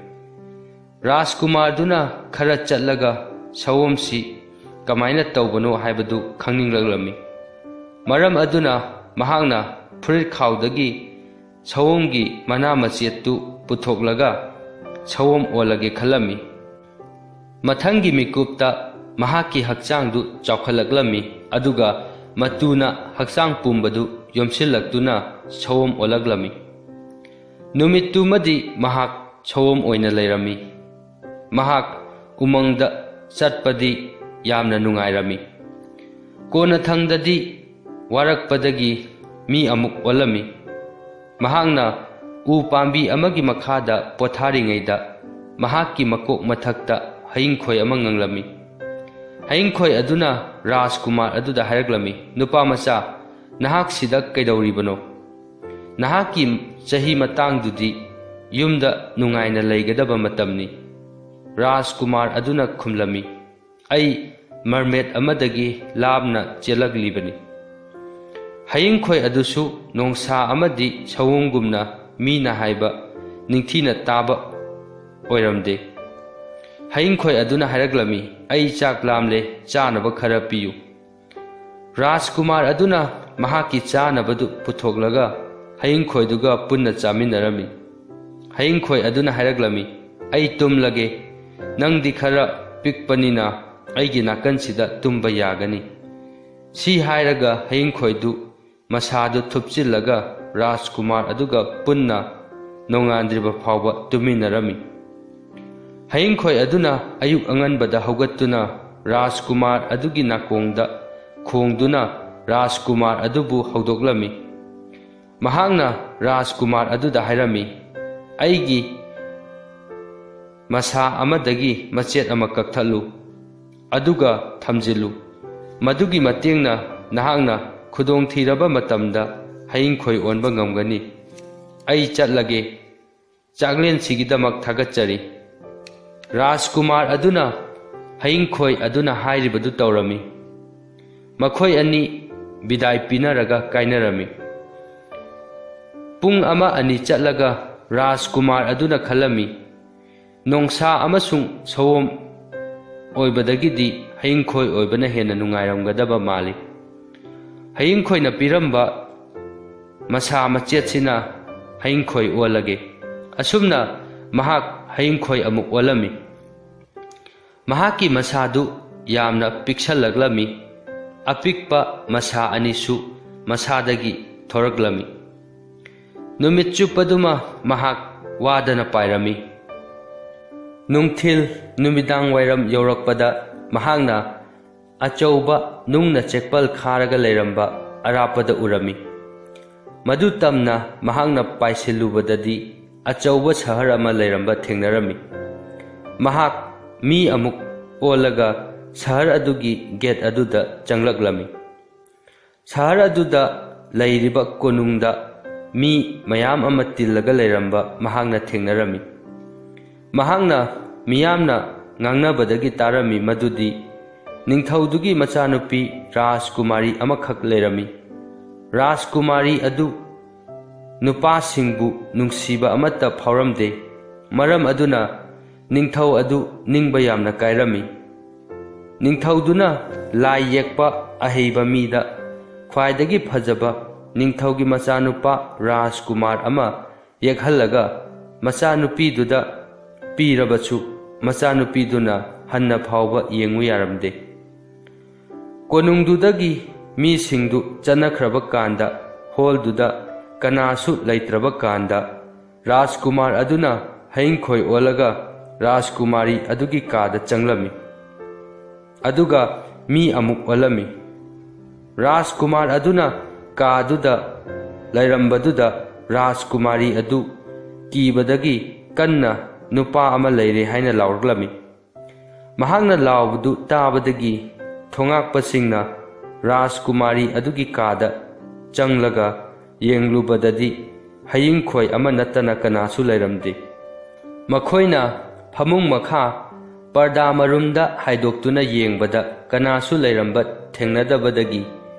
ꯔꯥꯖꯀꯨꯃꯥꯔꯗꯨꯅ ꯈꯔ ꯆꯠꯂꯒ ꯁꯑꯣꯝꯁꯤ ꯀꯃꯥꯏꯅ ꯇꯧꯕꯅꯣ ꯍꯥꯏꯕꯗꯨ ꯈꯪꯅꯤꯡꯂꯛꯂꯝꯃꯤ꯫ ꯃꯔꯝ ꯑꯗꯨꯅ ꯃꯍꯥꯛꯅ ꯐꯨꯔꯤꯠꯈꯥꯎꯗꯒꯤ ꯁꯑꯣꯝꯒꯤ ꯃꯅꯥ ꯃꯆꯦꯠꯇꯨ ꯄꯨꯊꯣꯛꯂꯒ ꯁꯑꯣꯝ ꯑꯣꯜꯂꯒꯦ ꯈꯜꯂꯝꯃꯤ꯫ ꯃꯊꯪꯒꯤ ꯃꯤꯀꯨꯞꯇ ꯃꯍꯥꯛꯀꯤ ꯍꯛꯆꯥꯡꯗꯨ ꯆꯥꯎꯈꯠꯂꯛꯂꯝꯃꯤ, ꯑꯗꯨꯒ ꯃꯇꯨꯅ ꯍꯛꯆꯥꯡ ꯄꯨꯝꯕꯗꯨ ꯌꯣꯝꯁꯤꯜꯂꯛꯇꯨꯅ ꯁꯑꯣꯝ ꯑꯣꯜꯂꯛꯂꯝꯃꯤ꯫ ꯅꯨꯃꯤꯠꯇꯨꯃꯗꯤ ꯃꯍꯥꯛ ꯁꯑꯣꯝ ꯑꯣꯏꯅ ꯂꯩꯔꯝꯃꯤ꯫ ꯃꯍꯥꯛ ꯎꯃꯪꯗ ꯆꯠꯄꯗꯤ ꯌꯥꯝꯅ ꯅꯨꯡꯉꯥꯏꯔꯝꯃꯤ꯫ ꯀꯣꯟꯅꯊꯪꯗꯗꯤ ꯋꯥꯔꯛꯄꯗꯒꯤ ꯃꯤ ꯑꯃꯨꯛ ꯑꯣꯜꯂꯝꯃꯤ꯫ ꯃꯍꯥꯛꯅ ꯎ ꯄꯥꯝꯕꯤ ꯑꯃꯒꯤ ꯃꯈꯥꯗ ꯄꯣꯊꯥꯔꯤꯉꯩꯗ ꯃꯍꯥꯛꯀꯤ ꯃꯀꯣꯛ ꯃꯊꯛꯇ ꯍꯌꯤꯡꯈꯣꯏ ꯑꯃ ꯉꯪꯂꯝꯃꯤ꯫ ꯍꯌꯤꯡꯈꯣꯏ ꯑꯗꯨꯅ ꯔꯥꯖꯀꯨꯃꯥꯔ ꯑꯗꯨꯗ ꯍꯥꯏꯔꯛꯂꯝꯃꯤ, ꯅꯨꯄꯥ ꯃꯆꯥ, ꯅꯍꯥꯛ ꯁꯤꯗ ꯀꯩꯗꯧꯔꯤꯕꯅꯣ? ꯅꯍꯥꯛꯀꯤ ꯆꯍꯤ ꯃꯇꯥꯡꯗꯨꯗꯤ ꯌꯨꯝꯗ ꯅꯨꯡꯉꯥꯏꯅ ꯂꯩꯒꯗꯕ ꯃꯇꯝꯅꯤ꯫ ꯔꯥꯖꯀꯨꯃꯥꯔ ꯑꯗꯨꯅ ꯈꯨꯝꯂꯝꯃꯤ, ꯑꯩ ꯃꯔꯃꯦꯗ ꯑꯃꯗꯒꯤ ꯂꯥꯞꯅ ꯆꯦꯜꯂꯛꯂꯤꯕꯅꯤ꯫ ꯍꯌꯤꯡꯈꯣꯏ ꯑꯗꯨꯁꯨ ꯅꯣꯡꯁꯥ ꯑꯃꯗꯤ ꯁꯑꯣꯝꯒꯨꯝꯅ ꯃꯤꯅ ꯍꯥꯏꯕ ꯅꯤꯡꯊꯤꯅ ꯇꯥꯕ ꯑꯣꯏꯔꯝꯗꯦ꯫ ꯍꯌꯤꯡꯈꯣꯏ ꯑꯗꯨꯅ ꯍꯥꯏꯔꯛꯂꯝꯃꯤ, ꯑꯩ ꯆꯥꯛ ꯂꯥꯝꯂꯦ, ꯆꯥꯅꯕ ꯈꯔ ꯄꯤꯌꯨ꯫ ꯔꯥꯖꯀꯨꯃꯥꯔ ꯑꯗꯨꯅ ꯃꯍꯥꯛꯀꯤ ꯆꯥꯅꯕꯗꯨ ꯄꯨꯊꯣꯛꯂꯒ ꯍꯌꯤꯡꯈꯣꯏꯗꯨꯒ ꯄꯨꯟꯅ ꯆꯥꯃꯤꯟꯅꯔꯝꯃꯤ꯫ ꯍꯌꯤꯡꯈꯣꯏ ꯑꯗꯨꯅ ꯍꯥꯏꯔꯛꯂꯝꯃꯤ, ꯑꯩ ꯇꯨꯝꯂꯒꯦ, ꯅꯪꯗꯤ ꯈꯔ ꯄꯤꯛꯄꯅꯤꯅ ꯑꯩꯒꯤ ꯅꯥꯀꯟꯁꯤꯗ ꯇꯨꯝꯕ ꯌꯥꯒꯅꯤ꯫ ꯁꯤ ꯍꯥꯏꯔꯒ ꯍꯌꯤꯡꯈꯣꯏꯗꯨ ꯃꯁꯥꯗꯨ ꯊꯨꯞꯆꯤꯜꯂꯒ ꯔꯥꯖꯀꯨꯃꯥꯔ ꯑꯗꯨꯒ ꯄꯨꯟꯅ ꯅꯣꯡꯉꯥꯟꯗ꯭ꯔꯤꯕ ꯐꯥꯎꯕ ꯇꯨꯝꯃꯤꯟꯅꯔꯝꯃꯤ꯫ ꯍꯌꯤꯡꯈꯣꯏ ꯑꯗꯨꯅ ꯑꯌꯨꯛ ꯑꯉꯟꯕꯗ ꯍꯧꯒꯠꯇꯨꯅ ꯔꯥꯖꯀꯨꯃꯥꯔ ꯑꯗꯨꯒꯤ ꯅꯥꯀꯣꯡꯗ ꯈꯣꯡꯗꯨꯅ ꯔꯥꯖꯀꯨꯃꯥꯔ ꯑꯗꯨꯕꯨ ꯍꯧꯗꯣꯛꯂꯝꯃꯤ꯫ ꯃꯍꯥꯛꯅ ꯔꯥꯖꯀꯨꯃꯥꯔ ꯑꯗꯨꯗ ꯍꯥꯏꯔꯝꯃꯤ, ꯑꯩꯒꯤ ꯃꯁꯥ ꯑꯃꯗꯒꯤ ꯃꯆꯦꯠ ꯑꯃ ꯀꯛꯊꯠꯂꯨ, ꯑꯗꯨꯒ ꯊꯝꯖꯤꯜꯂꯨ, ꯃꯗꯨꯒꯤ ꯃꯇꯦꯡꯅ ꯅꯍꯥꯛꯅ ꯈꯨꯗꯣꯡꯊꯤꯔꯕ ꯃꯇꯝꯗ ꯍꯌꯤꯡꯈꯣꯏ ꯑꯣꯟꯕ ꯉꯝꯒꯅꯤ꯫ ꯑꯩ ꯆꯠꯂꯒꯦ, ꯆꯥꯛꯂꯦꯟꯁꯤꯒꯤꯗꯃꯛ ꯊꯥꯒꯠꯆꯔꯤ꯫ ꯔꯥꯖꯀꯨꯃꯥꯔ ꯑꯗꯨꯅ ꯍꯌꯤꯡꯈꯣꯏ ꯑꯗꯨꯅ ꯍꯥꯏꯔꯤꯕꯗꯨ ꯇꯧꯔꯝꯃꯤ꯫ ꯃꯈꯣꯏ ꯑꯅꯤ ꯕꯤꯗꯥꯏ ꯄꯤꯅꯔꯒ ꯀꯥꯏꯅꯔꯝꯃꯤ꯫ ꯄꯨꯡ ꯑꯃ ꯑꯅꯤ ꯆꯠꯂꯒ ꯔꯥꯖꯀꯨꯃꯥꯔ ꯑꯗꯨꯅ ꯈꯜꯂꯝꯃꯤ, ꯅꯣꯡꯁꯥ ꯑꯃꯁꯨꯡ ꯁꯑꯣꯝ ꯑꯣꯏꯕꯗꯒꯤꯗꯤ ꯍꯌꯤꯡꯈꯣꯏ ꯑꯣꯏꯕꯅ ꯍꯦꯟꯅ ꯅꯨꯡꯉꯥꯏꯔꯝꯒꯗꯕ ꯃꯥꯜꯂꯤ꯫ ꯍꯌꯤꯡꯈꯣꯏꯅ ꯄꯤꯔꯝꯕ ꯃꯁꯥ ꯃꯆꯦꯠꯁꯤꯅ ꯍꯌꯤꯡꯈꯣꯏ ꯑꯣꯜꯂꯒꯦ꯫ ꯑꯁꯨꯝꯅ ꯃꯍꯥꯛ ꯍꯌꯤꯡꯈꯣꯏ ꯑꯃꯨꯛ ꯑꯣꯜꯂꯝꯃꯤ꯫ ꯃꯍꯥꯛꯀꯤ ꯃꯁꯥꯗꯨ ꯌꯥꯝꯅ ꯄꯤꯛꯁꯜꯂꯛꯂꯝꯃꯤ꯫ ꯑꯄꯤꯛꯄ ꯃꯁꯥ ꯑꯅꯤꯁꯨ ꯃꯁꯥꯗꯒꯤ ꯊꯣꯔꯛꯂꯝꯃꯤ꯫ ꯅꯨꯃꯤꯠ ꯆꯨꯞꯄꯗꯨꯃ ꯃꯍꯥꯛ ꯋꯥꯗꯅ ꯄꯥꯏꯔꯝꯃꯤ꯫ ꯅꯨꯡꯊꯤꯜ ꯅꯨꯃꯤꯗꯥꯡ ꯋꯥꯏꯔꯝ ꯌꯧꯔꯛꯄꯗ ꯃꯍꯥꯛꯅ ꯑꯆꯧꯕ ꯅꯨꯡꯅ ꯆꯦꯛꯄꯜ ꯈꯥꯔꯒ ꯂꯩꯔꯝꯕ ꯑꯔꯥꯞꯄꯗ ꯎꯔꯝꯃꯤ꯫ ꯃꯗꯨ ꯇꯝꯅ ꯃꯍꯥꯛꯅ ꯄꯥꯏꯁꯤꯜꯂꯨꯕꯗꯗꯤ ꯑꯆꯧꯕ ꯁꯍꯔ ꯑꯃ ꯂꯩꯔꯝꯕ ꯊꯦꯡꯅꯔꯝꯃꯤ꯫ ꯃꯍꯥꯛ ꯃꯤ ꯑꯃꯨꯛ ꯑꯣꯜꯂꯒ ꯁꯍꯔ ꯑꯗꯨꯒꯤ ꯒꯦꯠ ꯑꯗꯨꯗ ꯆꯪꯂꯛꯂꯝꯃꯤ꯫ ꯁꯍꯔ ꯑꯗꯨꯗ ꯂꯩꯔꯤꯕ ꯀꯣꯅꯨꯡꯗ ꯃꯤ ꯃꯌꯥꯝ ꯑꯃ ꯇꯤꯜꯂꯒ ꯂꯩꯔꯝꯕ ꯃꯍꯥꯛꯅ ꯊꯦꯡꯅꯔꯝꯃꯤ꯫ ꯃꯍꯥꯛꯅ ꯃꯤꯌꯥꯝꯅ ꯉꯥꯡꯅꯕꯗꯒꯤ ꯇꯥꯔꯝꯃꯤ ꯃꯗꯨꯗꯤ ꯅꯤꯡꯊꯧꯗꯨꯒꯤ ꯃꯆꯥꯅꯨꯄꯤ ꯔꯥꯖꯀꯨꯃꯥꯔꯤ ꯑꯃꯈꯛ ꯂꯩꯔꯝꯃꯤ꯫ ꯔꯥꯖꯀꯨꯃꯥꯔꯤ ꯑꯗꯨ ꯅꯨꯄꯥꯁꯤꯡꯕꯨ ꯅꯨꯡꯁꯤꯕ ꯑꯃꯠꯇ ꯐꯥꯎꯔꯝꯗꯦ꯫ ꯃꯔꯝ ꯑꯗꯨꯅ ꯅꯤꯡꯊꯧ ꯑꯗꯨ ꯅꯤꯡꯕ ꯌꯥꯝꯅ ꯀꯥꯏꯔꯝꯃꯤ꯫ ꯅꯤꯡꯊꯧꯗꯨꯅ ꯂꯥꯏ ꯌꯦꯛꯄ ꯑꯍꯩꯕ ꯃꯤꯗ ꯈ꯭ꯋꯥꯏꯗꯒꯤ ꯐꯖꯕ ꯅꯤꯡꯊꯧꯒꯤ ꯃꯆꯥꯅꯨꯄꯥ ꯔꯥꯖꯀꯨꯃꯥꯔ ꯑꯃ ꯌꯦꯛꯍꯜꯂꯒ ꯃꯆꯥꯅꯨꯄꯤꯗꯨꯗ ꯄꯤꯔꯕꯁꯨ ꯃꯆꯥꯅꯨꯄꯤꯗꯨꯅ ꯍꯟꯅ ꯐꯥꯎꯕ ꯌꯦꯡꯉꯨ ꯌꯥꯔꯝꯗꯦ꯫ ꯀꯣꯅꯨꯡꯗꯨꯗꯒꯤ ꯃꯤꯁꯤꯡꯗꯨ ꯆꯠꯅꯈ꯭ꯔꯕ ꯀꯥꯟꯗ ꯍꯣꯜꯗꯨꯗ ꯀꯅꯥꯁꯨ ꯂꯩꯇ꯭ꯔꯕ ꯀꯥꯟꯗ ꯔꯥꯖꯀꯨꯃꯥꯔ ꯑꯗꯨꯅ ꯍꯌꯤꯡꯈꯣꯏ ꯑꯣꯜꯂꯒ ꯔꯥꯖꯀꯨꯃꯥꯔꯤ ꯑꯗꯨꯒꯤ ꯀꯥꯗ ꯆꯪꯂꯝꯃꯤ꯫ ꯑꯗꯨꯒ ꯃꯤ ꯑꯃꯨꯛ ꯑꯣꯜꯂꯝꯃꯤ꯫ ꯔꯥꯖꯀꯨꯃꯥꯔ ꯑꯗꯨꯅ ꯀꯥꯗꯨꯗ ꯂꯩꯔꯝꯕꯗꯨꯗ ꯔꯥꯖꯀꯨꯃꯥꯔꯤ ꯑꯗꯨ ꯀꯤꯕꯗꯒꯤ ꯀꯟꯅ ꯅꯨꯄꯥ ꯑꯃ ꯂꯩꯔꯦ ꯍꯥꯏꯅ ꯂꯥꯎꯔꯛꯂꯝꯃꯤ꯫ ꯃꯍꯥꯛꯅ ꯂꯥꯎꯕꯗꯨ ꯇꯥꯕꯗꯒꯤ ꯊꯣꯉꯥꯛꯄꯁꯤꯡꯅ ꯔꯥꯖꯀꯨꯃꯥꯔꯤ ꯑꯗꯨꯒꯤ ꯀꯥꯗ ꯆꯪꯂꯒ ꯌꯦꯡꯂꯨꯕꯗꯗꯤ ꯍꯌꯤꯡꯈꯣꯏ ꯑꯃ ꯅꯠꯇꯅ ꯀꯅꯥꯁꯨ ꯂꯩꯔꯝꯗꯦ꯫ ꯃꯈꯣꯏꯅ ꯐꯃꯨꯡ ꯃꯈꯥ ꯄꯔꯗꯥ ꯃꯔꯨꯝꯗ ꯍꯥꯏꯗꯣꯛꯇꯨꯅ ꯌꯦꯡꯕꯗ ꯀꯅꯥꯁꯨ ꯂꯩꯔꯝꯕ ꯊꯦꯡꯅꯗꯕꯗꯒꯤ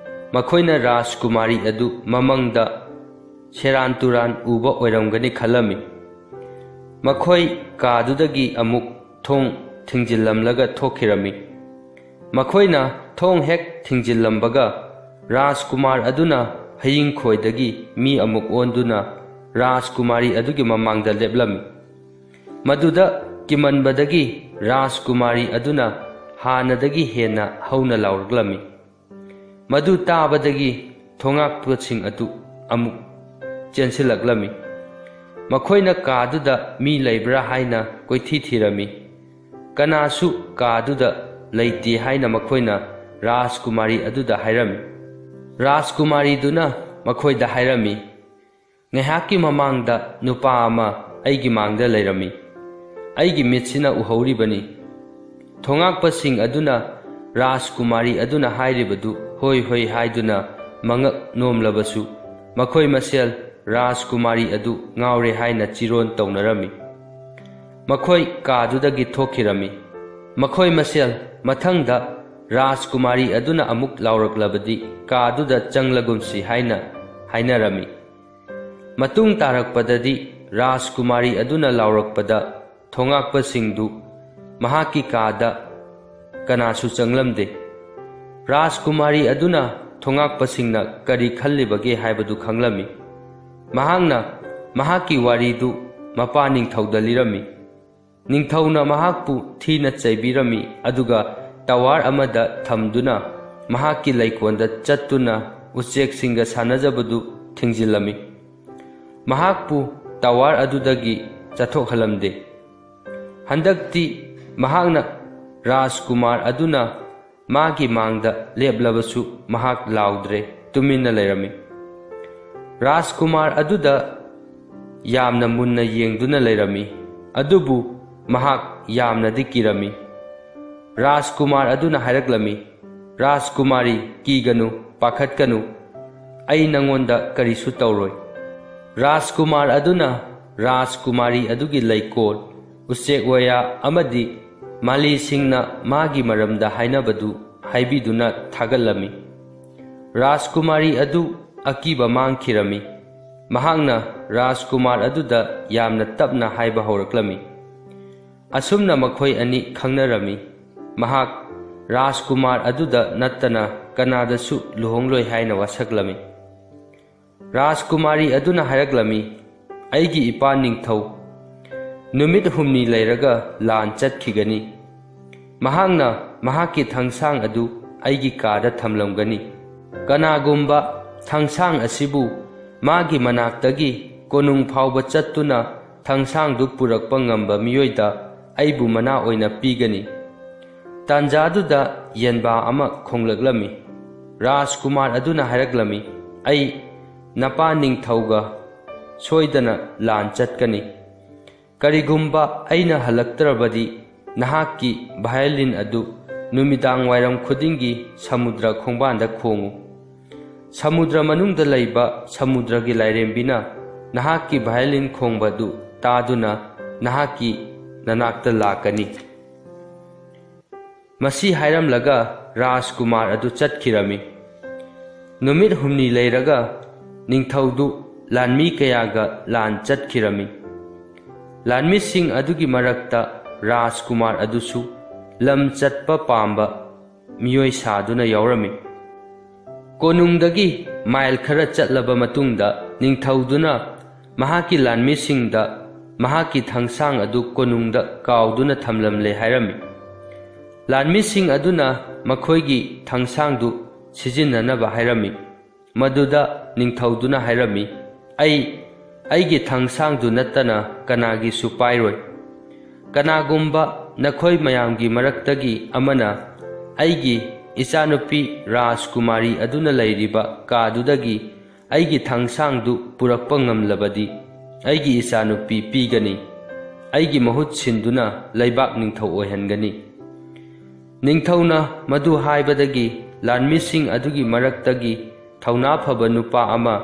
ꯃꯈꯣꯏꯅ ꯔꯥꯖꯀꯨꯃꯥꯔꯤ ꯑꯗꯨ ꯃꯃꯪꯗ ꯁꯦꯔꯥꯟ ꯇꯨꯔꯥꯟ ꯎꯕ ꯑꯣꯏꯔꯝꯒꯅꯤ ꯈꯜꯂꯝꯃꯤ꯫ ꯃꯈꯣꯏ ꯀꯥꯗꯨꯗꯒꯤ ꯑꯃꯨꯛ ꯊꯣꯡ ꯊꯤꯡꯖꯤꯜꯂꯝꯂꯒ ꯊꯣꯛꯈꯤꯔꯝꯃꯤ꯫ ꯃꯈꯣꯏꯅ ꯊꯣꯡ ꯍꯦꯛ ꯊꯤꯡꯖꯤꯜꯂꯝꯕꯒ ꯔꯥꯖꯀꯨꯃꯥꯔ ꯑꯗꯨꯅ ꯍꯌꯤꯡꯈꯣꯏꯗꯒꯤ ꯃꯤ ꯑꯃꯨꯛ ꯑꯣꯟꯗꯨꯅ ꯔꯥꯖꯀꯨꯃꯥꯔꯤ ꯑꯗꯨꯒꯤ ꯃꯃꯥꯡꯗ ꯂꯦꯞꯂꯝꯃꯤ꯫ ꯃꯗꯨꯗ ꯀꯤꯃꯟꯕꯗꯒꯤ ꯔꯥꯖꯀꯨꯃꯥꯔꯤ ꯑꯗꯨꯅ ꯍꯥꯟꯅꯗꯒꯤ ꯍꯦꯟꯅ ꯍꯧꯅ ꯂꯥꯎꯔꯛꯂꯝꯃꯤ꯫ ꯃꯗꯨ ꯇꯥꯕꯗꯒꯤ ꯊꯣꯉꯥꯛꯄꯁꯤꯡ ꯑꯗꯨ ꯑꯃꯨꯛ ꯆꯦꯟꯁꯤꯜꯂꯛꯂꯝꯃꯤ꯫ ꯃꯈꯣꯏꯅ ꯀꯥꯗꯨꯗ ꯃꯤ ꯂꯩꯕ꯭ꯔꯥ ꯍꯥꯏꯅ ꯀꯣꯏꯊꯤ ꯊꯤꯔꯝꯃꯤ꯫ ꯀꯅꯥꯁꯨ ꯀꯥꯗꯨꯗ ꯂꯩꯇꯦ ꯍꯥꯏꯅ ꯃꯈꯣꯏꯅ ꯔꯥꯖꯀꯨꯃꯥꯔꯤ ꯑꯗꯨꯗ ꯍꯥꯏꯔꯝꯃꯤ꯫ ꯔꯥꯖꯀꯨꯃꯥꯔꯤꯗꯨꯅ ꯃꯈꯣꯏꯗ ꯍꯥꯏꯔꯝꯃꯤ, "ꯉꯥꯏꯍꯥꯛꯀꯤ ꯃꯃꯥꯡꯗ ꯅꯨꯄꯥ ꯑꯃ ꯑꯩꯒꯤ ꯃꯥꯡꯗ ꯂꯩꯔꯝꯃꯤ꯫ ꯑꯩꯒꯤ ꯃꯤꯠꯁꯤꯅ ꯎꯍꯧꯔꯤꯕꯅꯤ꯫ ꯊꯣꯉꯥꯛꯄꯁꯤꯡ ꯑꯗꯨꯅ ꯔꯥꯖꯀꯨꯃꯥꯔꯤ ꯑꯗꯨꯅ ꯍꯥꯏꯔꯤꯕꯗꯨ ꯍꯣꯏ ꯍꯣꯏ ꯍꯥꯏꯗꯨꯅ ꯃꯉꯛ ꯅꯣꯝꯂꯕꯁꯨ ꯃꯈꯣꯏ ꯃꯁꯦꯜ ꯔꯥꯖꯀꯨꯃꯥꯔꯤ ꯑꯗꯨ ꯉꯥꯎꯔꯦ ꯍꯥꯏꯅ ꯆꯤꯔꯣꯟ ꯇꯧꯅꯔꯝꯃꯤ꯫ ꯃꯈꯣꯏ ꯀꯥꯗꯨꯗꯒꯤ ꯊꯣꯛꯈꯤꯔꯝꯃꯤ꯫ ꯃꯈꯣꯏ ꯃꯁꯦꯜ ꯃꯊꯪꯗ ꯔꯥꯖꯀꯨꯃꯥꯔꯤ ꯑꯗꯨꯅ ꯑꯃꯨꯛ ꯂꯥꯎꯔꯛꯂꯕꯗꯤ ꯀꯥꯗꯨꯗ ꯆꯪꯂꯒꯨꯝꯁꯤ ꯍꯥꯏꯅ ꯍꯥꯏꯅꯔꯝꯃꯤ꯫ ꯃꯇꯨꯡ ꯇꯥꯔꯛꯄꯗꯗꯤ ꯔꯥꯖꯀꯨꯃꯥꯔꯤ ꯑꯗꯨꯅ ꯂꯥꯎꯔꯛꯄꯗ ꯊꯣꯉꯥꯛꯄꯁꯤꯡꯗꯨ ꯃꯍꯥꯛꯀꯤ ꯀꯥꯗ ꯀꯅꯥꯁꯨ ꯆꯪꯂꯝꯗꯦ꯫ ꯔꯥꯖꯀꯨꯃꯥꯔꯤ ꯑꯗꯨꯅ ꯊꯣꯉꯥꯛꯄꯁꯤꯡꯅ ꯀꯔꯤ ꯈꯜꯂꯤꯕꯒꯦ ꯍꯥꯏꯕꯗꯨ ꯈꯪꯂꯝꯃꯤ꯫ ꯃꯍꯥꯛꯅ ꯃꯍꯥꯛꯀꯤ ꯋꯥꯔꯤꯗꯨ ꯃꯄꯥ ꯅꯤꯡꯊꯧꯗ ꯂꯤꯔꯝꯃꯤ꯫ ꯅꯤꯡꯊꯧꯅ ꯃꯍꯥꯛꯄꯨ ꯊꯤꯅ ꯆꯩꯕꯤꯔꯝꯃꯤ ꯑꯗꯨꯒ ꯇꯋꯥꯔ ꯑꯃꯗ ꯊꯝꯗꯨꯅ ꯃꯍꯥꯛꯀꯤ ꯂꯩꯀꯣꯜꯗ ꯆꯠꯇꯨꯅ ꯎꯆꯦꯛꯁꯤꯡꯒ ꯁꯥꯟꯅꯖꯕꯗꯨ ꯊꯤꯡꯖꯤꯜꯂꯝꯃꯤ꯫ ꯃꯍꯥꯛꯄꯨ ꯇꯋꯥꯔ ꯑꯗꯨꯗꯒꯤ ꯆꯠꯊꯣꯛꯍꯜꯂꯝꯗꯦ꯫ ꯍꯟꯗꯛꯇꯤ ꯃꯍꯥꯛꯅ ꯔꯥꯖꯀꯨꯃꯥꯔ ꯑꯗꯨꯅ ꯃꯥꯒꯤ ꯃꯥꯡꯗ ꯂꯦꯞꯂꯕꯁꯨ ꯃꯍꯥꯛ ꯂꯥꯎꯗ꯭ꯔꯦ, ꯇꯨꯃꯤꯟꯅ ꯂꯩꯔꯝꯃꯤ꯫ ꯔꯥꯖꯀꯨꯃꯥꯔ ꯑꯗꯨꯗ ꯌꯥꯝꯅ ꯃꯨꯟꯅ ꯌꯦꯡꯗꯨꯅ ꯂꯩꯔꯝꯃꯤ, ꯑꯗꯨꯕꯨ ꯃꯍꯥꯛ ꯌꯥꯝꯅꯗꯤ ꯀꯤꯔꯝꯃꯤ꯫ ꯔꯥꯖꯀꯨꯃꯥꯔ ꯑꯗꯨꯅ ꯍꯥꯏꯔꯛꯂꯝꯃꯤ, "ꯔꯥꯖꯀꯨꯃꯥꯔꯤ, ꯀꯤꯒꯅꯨ, ꯄꯥꯈꯠꯀꯅꯨ, ꯑꯩ ꯅꯉꯣꯟꯗ ꯀꯔꯤꯁꯨ ꯇꯧꯔꯣꯏ"꯫ ꯔꯥꯖꯀꯨꯃꯥꯔ ꯑꯗꯨꯅ ꯔꯥꯖꯀꯨꯃꯥꯔꯤ ꯑꯗꯨꯒꯤ ꯂꯩꯀꯣꯜ, ꯎꯆꯦꯛ ꯋꯥꯌꯥ ꯑꯃꯗꯤ ꯃꯥꯂꯤꯁꯤꯡꯅ ꯃꯥꯒꯤ ꯃꯔꯝꯗ ꯍꯥꯏꯅꯕꯗꯨ ꯍꯥꯏꯕꯤꯗꯨꯅ ꯊꯥꯒꯠꯂꯝꯃꯤ꯫ ꯔꯥꯖꯀꯨꯃꯥꯔꯤ ꯑꯗꯨ ꯑꯀꯤꯕ ꯃꯥꯡꯈꯤꯔꯝꯃꯤ꯫ ꯃꯍꯥꯛꯅ ꯔꯥꯖꯀꯨꯃꯥꯔ ꯑꯗꯨꯗ ꯌꯥꯝꯅ ꯇꯞꯅ ꯍꯥꯏꯕ ꯍꯧꯔꯛꯂꯝꯃꯤ꯫ ꯑꯁꯨꯝꯅ ꯃꯈꯣꯏ ꯑꯅꯤ ꯈꯪꯅꯔꯝꯃꯤ꯫ ꯃꯍꯥꯛ ꯔꯥꯖꯀꯨꯃꯥꯔ ꯑꯗꯨꯗ ꯅꯠꯇꯅ ꯀꯅꯥꯗꯁꯨ ꯂꯨꯍꯣꯡꯂꯣꯏ ꯍꯥꯏꯅ ꯋꯥꯁꯛꯂꯝꯃꯤ꯫ ꯔꯥꯖꯀꯨꯃꯥꯔꯤ ꯑꯗꯨꯅ ꯍꯥꯏꯔꯛꯂꯝꯃꯤ, "ꯑꯩꯒꯤ ꯏꯄꯥ ꯅꯤꯡꯊꯧ, ꯅꯨꯃꯤꯠ 8 ꯂꯩꯔꯒ ꯂꯥꯟ ꯆꯠꯈꯤꯒꯅꯤ꯫ ꯃꯍꯥꯛꯅ ꯃꯍꯥꯛꯀꯤ ꯊꯥꯡꯁꯥꯡ ꯑꯗꯨ ꯑꯩꯒꯤ ꯀꯥꯗ ꯊꯝꯂꯝꯒꯅꯤ꯫ ꯀꯅꯥꯒꯨꯝꯕ ꯊꯥꯡꯁꯥꯡ ꯑꯁꯤꯕꯨ ꯃꯥꯒꯤ ꯃꯅꯥꯛꯇꯒꯤ ꯀꯣꯅꯨꯡ ꯐꯥꯎꯕ ꯆꯠꯇꯨꯅ ꯊꯥꯡꯁꯥꯡꯗꯨ ꯄꯨꯔꯛꯄ ꯉꯝꯕ ꯃꯤꯑꯣꯏꯗ ꯑꯩꯕꯨ ꯃꯅꯥ ꯑꯣꯏꯅ ꯄꯤꯒꯅꯤ"꯫ ꯇꯥꯟꯖꯥꯗꯨꯗ ꯌꯦꯟꯕꯥ ꯑꯃ ꯈꯣꯡꯂꯛꯂꯝꯃꯤ꯫ ꯔꯥꯖꯀꯨꯃꯥꯔ ꯑꯗꯨꯅ ꯍꯥꯏꯔꯛꯂꯝꯃꯤ, "ꯑꯩ ꯅꯄꯥ ꯅꯤꯡꯊꯧꯒ ꯁꯣꯏꯗꯅ ꯂꯥꯟ ꯆꯠꯀꯅꯤ꯫ ꯀꯔꯤꯒꯨꯝꯕ ꯑꯩꯅ ꯍꯜꯂꯛꯇ꯭ꯔꯕꯗꯤ ꯅꯍꯥꯛꯀꯤ ꯚꯥꯌꯣꯂꯤꯟ ꯑꯗꯨ ꯅꯨꯃꯤꯗꯥꯡ ꯋꯥꯏꯔꯝ ꯈꯨꯗꯤꯡꯒꯤ ꯁꯃꯨꯗ꯭ꯔ ꯈꯣꯡꯕꯥꯟꯗ ꯈꯣꯡꯉꯨ꯫ ꯁꯃꯨꯗ꯭ꯔ ꯃꯅꯨꯡꯗ ꯂꯩꯕ ꯁꯃꯨꯗ꯭ꯔꯒꯤ ꯂꯥꯏꯔꯦꯝꯕꯤꯅ ꯅꯍꯥꯛꯀꯤ ꯚꯥꯌꯣꯂꯤꯟ ꯈꯣꯡꯕꯗꯨ ꯇꯥꯗꯨꯅ ꯅꯍꯥꯛꯀꯤ ꯅꯅꯥꯛꯇ ꯂꯥꯛꯀꯅꯤ"꯫ ꯃꯁꯤ ꯍꯥꯏꯔꯝꯂꯒ ꯔꯥꯖꯀꯨꯃꯥꯔ ꯑꯗꯨ ꯆꯠꯈꯤꯔꯝꯃꯤ꯫ ꯅꯨꯃꯤꯠ 8 ꯂꯩꯔꯒ ꯅꯤꯡꯊꯧꯗꯨ ꯂꯥꯟꯃꯤ ꯀꯌꯥꯒ ꯂꯥꯟ ꯆꯠꯈꯤꯔꯝꯃꯤ꯫ ꯂꯥꯟꯃꯤꯁꯤꯡ ꯑꯗꯨꯒꯤ ꯃꯔꯛꯇ ꯔꯥꯖꯀꯨꯃꯥꯔ ꯑꯗꯨꯁꯨ ꯂꯝ ꯆꯠꯄ ꯄꯥꯝꯕ ꯃꯤꯑꯣꯏ ꯁꯥꯗꯨꯅ ꯌꯥꯎꯔꯝꯃꯤ꯫ ꯀꯣꯅꯨꯡꯗꯒꯤ ꯃꯥꯏꯜ ꯈꯔ ꯆꯠꯂꯕ ꯃꯇꯨꯡꯗ ꯅꯤꯡꯊꯧꯗꯨꯅ ꯃꯍꯥꯛꯀꯤ ꯂꯥꯟꯃꯤꯁꯤꯡꯗ ꯃꯍꯥꯛꯀꯤ ꯊꯥꯡꯁꯥꯡ ꯑꯗꯨ ꯀꯣꯅꯨꯡꯗ ꯀꯥꯎꯗꯨꯅ ꯊꯝꯂꯝꯂꯦ ꯍꯥꯏꯔꯝꯃꯤ꯫ ꯂꯥꯟꯃꯤꯁꯤꯡ ꯑꯗꯨꯅ ꯃꯈꯣꯏꯒꯤ ꯊꯥꯡꯁꯥꯡꯗꯨ ꯁꯤꯖꯤꯟꯅꯅꯕ ꯍꯥꯏꯔꯝꯃꯤ꯫ ꯃꯗꯨꯗ ꯅꯤꯡꯊꯧꯗꯨꯅ ꯍꯥꯏꯔꯝꯃꯤ, "ꯑꯩꯒꯤ ꯊꯥꯡꯁꯥꯡꯗꯨ ꯅꯠꯇꯅ ꯀꯅꯥꯒꯤꯁꯨ ꯄꯥꯏꯔꯣꯏ꯫ ꯀꯅꯥꯒꯨꯝꯕ ꯅꯈꯣꯏ ꯃꯌꯥꯝꯒꯤ ꯃꯔꯛꯇꯒꯤ ꯑꯃꯅ ꯑꯩꯒꯤ ꯏꯆꯥꯅꯨꯄꯤ ꯔꯥꯖꯀꯨꯃꯥꯔꯤ ꯑꯗꯨꯅ ꯂꯩꯔꯤꯕ ꯀꯥꯗꯨꯗꯒꯤ ꯑꯩꯒꯤ ꯊꯥꯡꯁꯥꯡꯗꯨ ꯄꯨꯔꯛꯄ ꯉꯝꯂꯕꯗꯤ ꯑꯩꯒꯤ ꯏꯆꯥꯅꯨꯄꯤ ꯄꯤꯒꯅꯤ, ꯑꯩꯒꯤ ꯃꯍꯨꯠ ꯁꯤꯟꯗꯨꯅ ꯂꯩꯕꯥꯛ ꯅꯤꯡꯊꯧ ꯑꯣꯏꯍꯟꯒꯅꯤ"꯫ ꯅꯤꯡꯊꯧꯅ ꯃꯗꯨ ꯍꯥꯏꯕꯗꯒꯤ ꯂꯥꯟꯃꯤꯁꯤꯡ ꯑꯗꯨꯒꯤ ꯃꯔꯛꯇꯒꯤ ꯊꯧꯅꯥ ꯐꯕ ꯅꯨꯄꯥ ꯑꯃ,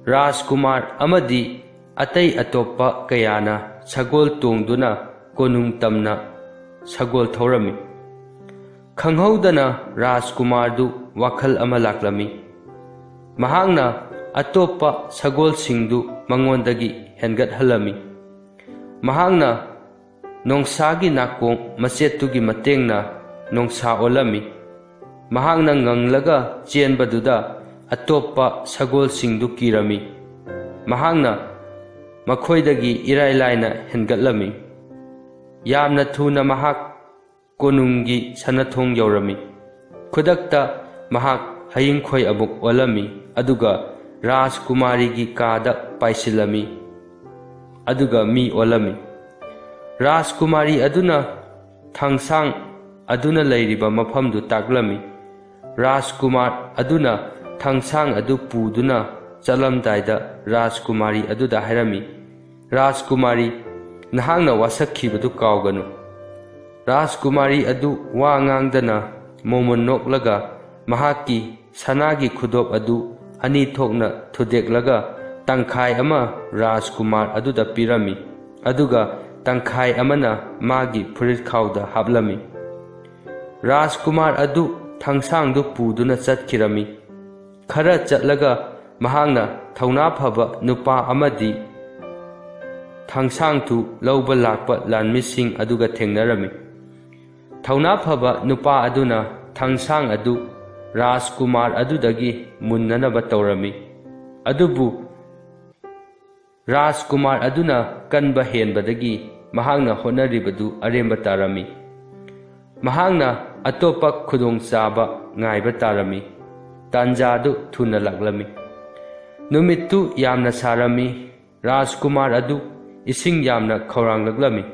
ꯔꯥꯖꯀꯨꯃꯥꯔ ꯑꯃꯗꯤ ꯑꯇꯩ ꯑꯇꯣꯞꯄ ꯀꯌꯥꯅ ꯁꯒꯣꯜ ꯇꯣꯡꯗꯨꯅ ꯀꯣꯅꯨꯡ ꯇꯝꯅ ꯁꯒꯣꯜ ꯊꯧꯔꯝꯃꯤ꯫ ꯈꯪꯍꯧꯗꯅ ꯔꯥꯖꯀꯨꯃꯥꯔꯗꯨ ꯋꯥꯈꯜ ꯑꯃ ꯂꯥꯛꯂꯝꯃꯤ꯫ ꯃꯍꯥꯛꯅ ꯑꯇꯣꯞꯄ ꯁꯒꯣꯜꯁꯤꯡꯗꯨ ꯃꯉꯣꯟꯗꯒꯤ ꯍꯦꯟꯒꯠꯍꯜꯂꯝꯃꯤ꯫ ꯃꯍꯥꯛꯅ ꯅꯣꯡꯁꯥꯒꯤ ꯅꯥꯀꯣꯡ ꯃꯆꯦꯠꯇꯨꯒꯤ ꯃꯇꯦꯡꯅ ꯅꯣꯡꯁꯥ ꯑꯣꯜꯂꯝꯃꯤ꯫ ꯃꯍꯥꯛꯅ ꯉꯪꯂꯒ ꯆꯦꯟꯕꯗꯨꯗ ꯑꯇꯣꯞꯄ ꯁꯒꯣꯜꯁꯤꯡꯗꯨ ꯀꯤꯔꯝꯃꯤ꯫ ꯃꯍꯥꯛꯅ ꯃꯈꯣꯏꯗꯒꯤ ꯏꯔꯥꯏ ꯂꯥꯏꯅ ꯍꯦꯟꯒꯠꯂꯝꯃꯤ꯫ ꯌꯥꯝꯅ ꯊꯨꯅ ꯃꯍꯥꯛ ꯀꯣꯅꯨꯡꯒꯤ ꯁꯅꯊꯣꯡ ꯌꯧꯔꯝꯃꯤ꯫ ꯈꯨꯗꯛꯇ ꯃꯍꯥꯛ ꯍꯌꯤꯡꯈꯣꯏ ꯑꯃꯨꯛ ꯑꯣꯜꯂꯝꯃꯤ ꯑꯗꯨꯒ ꯔꯥꯖꯀꯨꯃꯥꯔꯤꯒꯤ ꯀꯥꯗ ꯄꯥꯏꯁꯤꯜꯂꯝꯃꯤ ꯑꯗꯨꯒ ꯃꯤ ꯑꯣꯜꯂꯝꯃꯤ꯫ ꯔꯥꯖꯀꯨꯃꯥꯔꯤ ꯑꯗꯨꯅ ꯊꯥꯡꯁꯥꯡ ꯑꯗꯨꯅ ꯂꯩꯔꯤꯕ ꯃꯐꯝꯗꯨ ꯇꯥꯛꯂꯝꯃꯤ꯫ ꯔꯥꯖꯀꯨꯃꯥꯔ ꯑꯗꯨꯅ ꯊꯥꯡꯁꯥꯡ ꯑꯗꯨ ꯄꯨꯗꯨꯅ ꯆꯠꯂꯝꯗꯥꯏꯗ ꯔꯥꯖꯀꯨꯃꯥꯔꯤ ꯑꯗꯨꯗ ꯍꯥꯏꯔꯝꯃꯤ, "ꯔꯥꯖꯀꯨꯃꯥꯔꯤ, ꯅꯍꯥꯛꯅ ꯋꯥꯁꯛꯈꯤꯕꯗꯨ ꯀꯥꯎꯒꯅꯨ꯫" ꯔꯥꯖꯀꯨꯃꯥꯔꯤ ꯑꯗꯨ ꯋꯥ ꯉꯥꯡꯗꯅ ꯃꯣꯃꯣꯟ ꯅꯣꯛꯂꯒ ꯃꯍꯥꯛꯀꯤ ꯁꯅꯥꯒꯤ ꯈꯨꯗꯣꯞ ꯑꯗꯨ ꯑꯅꯤ ꯊꯣꯛꯅ ꯊꯨꯗꯦꯛꯂꯒ ꯇꯪꯈꯥꯏ ꯑꯃ ꯔꯥꯖꯀꯨꯃꯥꯔ ꯑꯗꯨꯗ ꯄꯤꯔꯝꯃꯤ ꯑꯗꯨꯒ ꯇꯪꯈꯥꯏ ꯑꯃꯅ ꯃꯥꯒꯤ ꯐꯨꯔꯤꯠꯈꯥꯎꯗ ꯍꯥꯞꯂꯝꯃꯤ꯫ ꯔꯥꯖꯀꯨꯃꯥꯔ ꯑꯗꯨ ꯊꯥꯡꯁꯥꯡꯗꯨ ꯄꯨꯗꯨꯅ ꯆꯠꯈꯤꯔꯝꯃꯤ꯫ ꯈꯔ ꯆꯠꯂꯒ ꯃꯍꯥꯛꯅ ꯊꯧꯅꯥ ꯐꯕ ꯅꯨꯄꯥ ꯑꯃꯗꯤ ꯊꯥꯡꯁꯥꯡꯗꯨ ꯂꯧꯕ ꯂꯥꯛꯄ ꯂꯥꯟꯃꯤꯁꯤꯡ ꯑꯗꯨꯒ ꯊꯦꯡꯅꯔꯝꯃꯤ꯫ ꯊꯧꯅꯥ ꯐꯕ ꯅꯨꯄꯥ ꯑꯗꯨꯅ ꯊꯥꯡꯁꯥꯡ ꯑꯗꯨ ꯔꯥꯖꯀꯨꯃꯥꯔ ꯑꯗꯨꯗꯒꯤ ꯃꯨꯟꯅꯅꯕ ꯇꯧꯔꯝꯃꯤ꯫ ꯑꯗꯨꯕꯨ ꯔꯥꯖꯀꯨꯃꯥꯔ ꯑꯗꯨꯅ ꯀꯟꯕ ꯍꯦꯟꯕꯗꯒꯤ ꯃꯍꯥꯛꯅ ꯍꯣꯠꯅꯔꯤꯕꯗꯨ ꯑꯔꯦꯝꯕ ꯇꯥꯔꯝꯃꯤ꯫ ꯃꯍꯥꯛꯅ ꯑꯇꯣꯞꯄ ꯈꯨꯗꯣꯡꯆꯥꯕ ꯉꯥꯏꯕ ꯇꯥꯔꯝꯃꯤ꯫ ꯇꯥꯟꯖꯥꯗꯨ ꯊꯨꯅ ꯂꯥꯛꯂꯝꯃꯤ꯫ ꯅꯨꯃꯤꯠꯇꯨ ꯌꯥꯝꯅ ꯁꯥꯔꯝꯃꯤ꯫ ꯔꯥꯖꯀꯨꯃꯥꯔ ꯑꯗꯨ ꯏꯁꯤꯡ ꯌꯥꯝꯅ ꯈꯧꯔꯥꯡꯂꯛꯂꯝꯃꯤ꯫